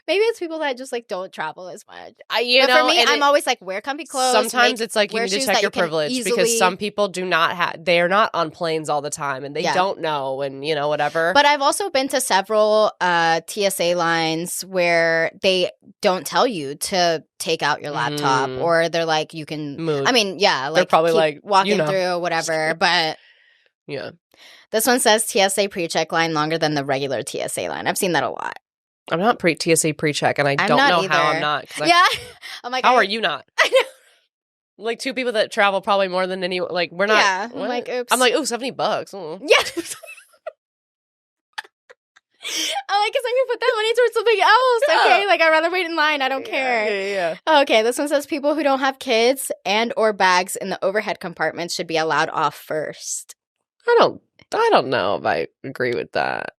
Maybe it's people that just, like, don't travel as much. For me, I'm always like, wear comfy clothes. Sometimes it's like you need to check your privilege because some people do not have... They're not on planes all the time and they don't know and, whatever. But I've also been to several TSA lines where they don't tell you to take out your laptop or they're like, you can... move. I mean, yeah. Like, they're probably like... walking through whatever, but... Yeah. This one says TSA pre-check line longer than the regular TSA line. I've seen that a lot. I'm not TSA pre-check, and I don't know how I'm not. I'm like, how are you not? I know. Like, two people that travel probably more than any. Like, we're not. Yeah, I'm like, oops. I'm like, $70. Oh. Yeah. I'm like, because I can put that money towards something else. Yeah. Okay, like I'd rather wait in line. I don't care. Yeah. Okay, this one says people who don't have kids and or bags in the overhead compartments should be allowed off first. I don't know if I agree with that.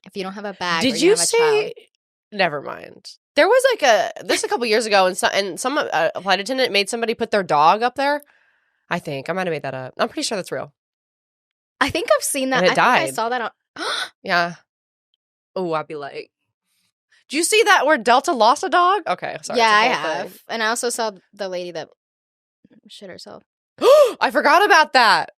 If you don't have a bag, did you say? Never mind. There was like a couple years ago, and some flight attendant made somebody put their dog up there. I think I might have made that up. I'm pretty sure that's real. I think I've seen that. And it died. Think I saw that on. Yeah. Oh, I'd be like, do you see that where Delta lost a dog? Okay, sorry. Yeah, I have, and I also saw the lady that shit herself. I forgot about that.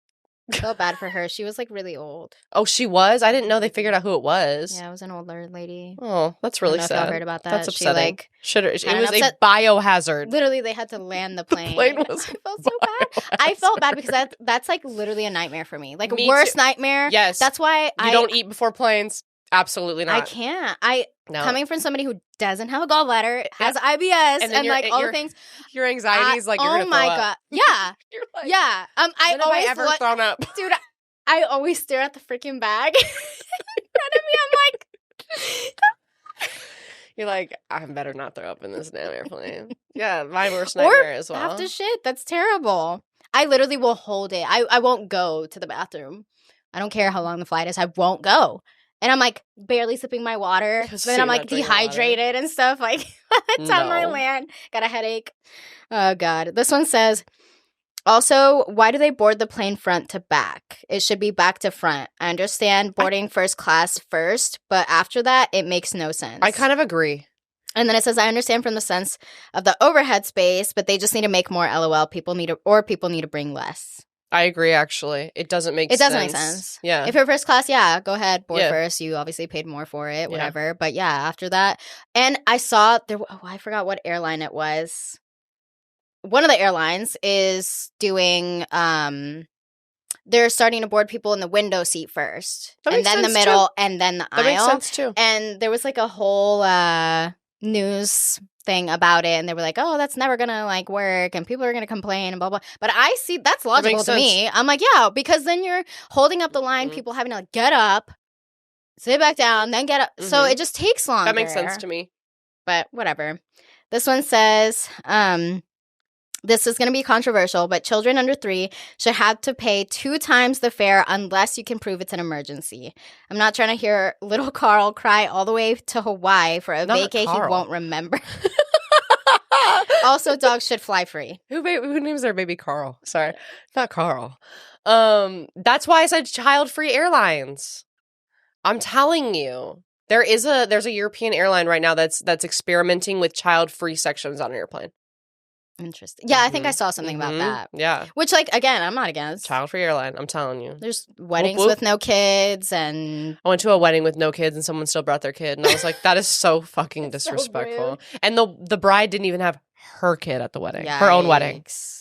Felt bad for her. She was like really old. Oh, she was? I didn't know they figured out who it was. Yeah, it was an older lady. Oh, that's really sad. I heard about that. That's upsetting. It was a biohazard. Literally, they had to land the plane. The plane was I felt so bad. I felt bad because that's like literally a nightmare for me. Like worst nightmare. Yes. That's why you don't eat before planes. Absolutely not. I can't. Coming from somebody who doesn't have a gallbladder, has IBS, and like all the things. Your anxiety is like you're gonna throw up. God. Yeah. You're like, yeah. I always ever thrown up, dude. I always stare at the freaking bag in front of me. I'm like, you're like, I better not throw up in this damn airplane. Yeah, my worst nightmare as well. After shit, that's terrible. I literally will hold it. I won't go to the bathroom. I don't care how long the flight is. I won't go. And I'm like barely sipping my water. But then I'm like dehydrated and stuff. Like by the time I land, got a headache. Oh God. This one says, also, why do they board the plane front to back? It should be back to front. I understand boarding first class first, but after that, it makes no sense. I kind of agree. And then it says, I understand from the sense of the overhead space, but they just need to make more LOL. People need to bring less. I agree, actually. It doesn't make sense. It doesn't make sense. Yeah. If you're first class, yeah, go ahead, board first. You obviously paid more for it, whatever. But yeah, after that. And I saw I forgot what airline it was. One of the airlines is doing, they're starting to board people in the window seat first. And then the middle, and then the aisle. That makes sense, too. And there was like a whole news thing about it, and they were like, oh, that's never gonna like work, and people are gonna complain, and blah blah. But I see that's logical to me. I'm like, yeah, because then you're holding up the line, people having to like get up, sit back down, then get up. So it just takes longer. That makes sense to me. But whatever. This one says, this is going to be controversial, but children under 3 should have to pay 2 times the fare unless you can prove it's an emergency. I'm not trying to hear little Carl cry all the way to Hawaii for a vacay he won't remember. Also, dogs should fly free. Who names their baby Carl? Sorry, not Carl. That's why I said child-free airlines. I'm telling you. There's a European airline right now that's experimenting with child-free sections on an airplane. Interesting. Yeah, I think I saw something about that. Yeah. Which, like, again, I'm not against. Child-free airline, I'm telling you. There's weddings with no kids, and... I went to a wedding with no kids, and someone still brought their kid, and I was like, that is so fucking disrespectful. So and the bride didn't even have her kid at the wedding. Yikes. Her own wedding. Yikes.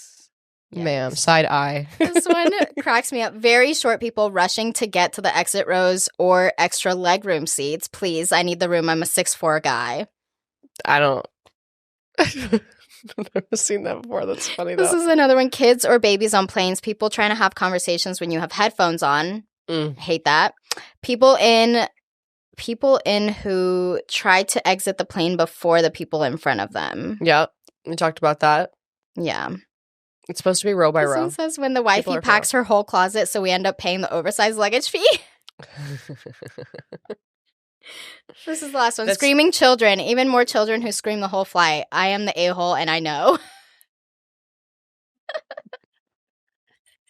Ma'am, side eye. This one cracks me up. Very short people rushing to get to the exit rows or extra legroom seats. Please, I need the room. I'm a 6'4" guy. I don't... I've never seen that before. That's funny, though. This is another one. Kids or babies on planes. People trying to have conversations when you have headphones on. Hate that. People in who try to exit the plane before the people in front of them. Yeah, we talked about that. Yeah. It's supposed to be row by row. This one says when the wifey packs her whole closet, so we end up paying the oversized luggage fee. This is the last one. Screaming children. Even more children who scream the whole flight. I am the a-hole and I know.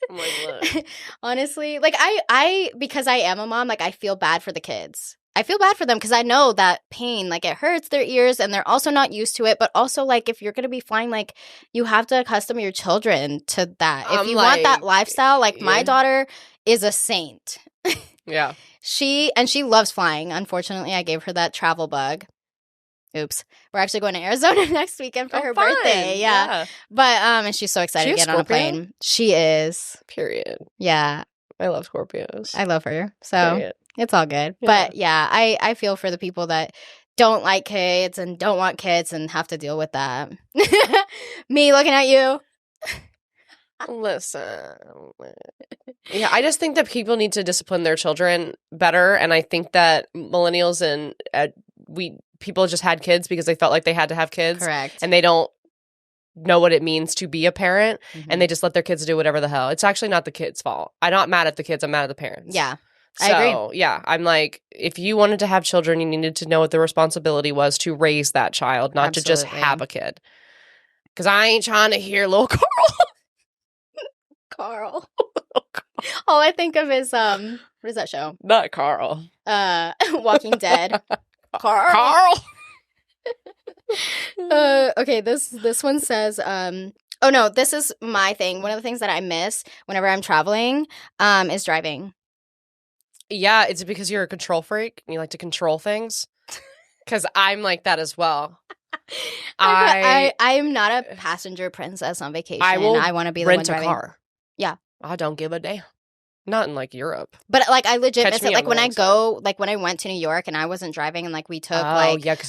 I'm like, look. Honestly, like I because I am a mom, like I feel bad for the kids. I feel bad for them because I know that pain, like it hurts their ears and they're also not used to it. But also, like, if you're going to be flying, like, you have to accustom your children to that. If you want that lifestyle, like my daughter is a saint. Yeah. She loves flying. Unfortunately, I gave her that travel bug. Oops. We're actually going to Arizona next weekend for her birthday. Yeah. But and she's so excited to get on a plane. She is. Period. Yeah. I love Scorpios. I love her. So it's all good. Yeah. But yeah, I feel for the people that don't like kids and don't want kids and have to deal with that. Me looking at you. Listen. Yeah, I just think that people need to discipline their children better, and I think that millennials and people just had kids because they felt like they had to have kids. Correct. And they don't know what it means to be a parent, and they just let their kids do whatever the hell. It's actually not the kids' fault. I'm not mad at the kids. I'm mad at the parents. Yeah, I agree. So, yeah, I'm like, if you wanted to have children, you needed to know what the responsibility was to raise that child, not to just have a kid. Because I ain't trying to hear little Carl. Carl. All I think of is what is that show? Not Carl. Walking Dead. Carl. Okay, this one says oh no, this is my thing. One of the things that I miss whenever I'm traveling is driving. Yeah, it's because you're a control freak and you like to control things. Because I'm like that as well. I'm not a passenger princess on vacation. I want to be the one driving. Rent a car. Yeah. I don't give a damn. Not in like Europe. But like I legit miss it. Like when I go, like when I went to New York and I wasn't driving and like we took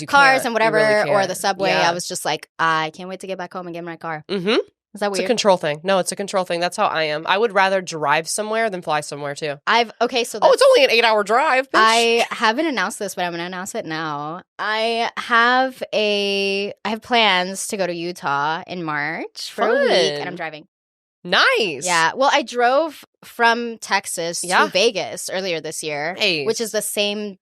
cars and whatever or the subway, I was just like, I can't wait to get back home and get in my car. Mm-hmm. Is that weird? It's a control thing. No, it's a control thing. That's how I am. I would rather drive somewhere than fly somewhere too. So it's only an 8-hour drive. Bitch. I haven't announced this, but I'm going to announce it now. I have plans to go to Utah in March for a week, and I'm driving. Nice. Yeah. Well, I drove from Texas to Vegas earlier this year, which is the same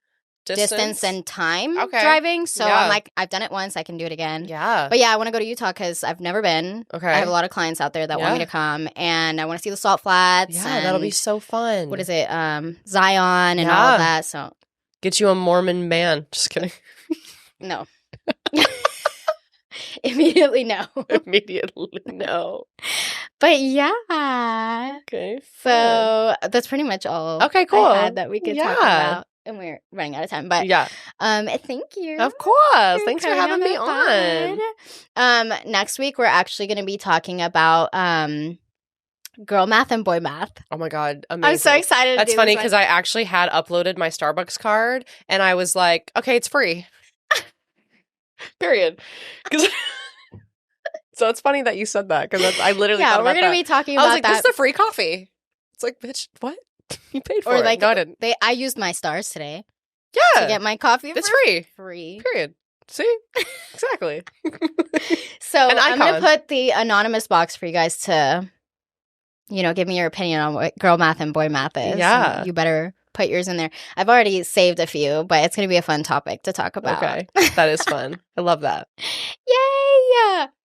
distance and time driving. So I'm like, I've done it once. I can do it again. Yeah. But yeah, I want to go to Utah because I've never been. Okay. I have a lot of clients out there that want me to come, and I want to see the salt flats. Yeah, that'll be so fun. What is it? Zion and all of that. So get you a Mormon man. Just kidding. No. Immediately no. Immediately no. But yeah. Okay. So that's pretty much all I had that we could talk about. And we're running out of time. But thank you. Of course. Thanks for having me on. Next week we're actually gonna be talking about girl math and boy math. Oh my God. Amazing. I'm so excited. That's funny because I actually had uploaded my Starbucks card and I was like, okay, it's free. Period. So it's funny that you said that because I literally thought about we're going to be talking about that. I was like, this is a free coffee. It's like, bitch, what? You paid for it. Like, no, I didn't. I used my stars today. Yeah. To get my coffee. It's free. Free. Period. See? Exactly. So I'm going to put the anonymous box for you guys to, give me your opinion on what girl math and boy math is. Yeah. You better put yours in there. I've already saved a few, but it's going to be a fun topic to talk about. Okay. That is fun. I love that. Yay! Yeah.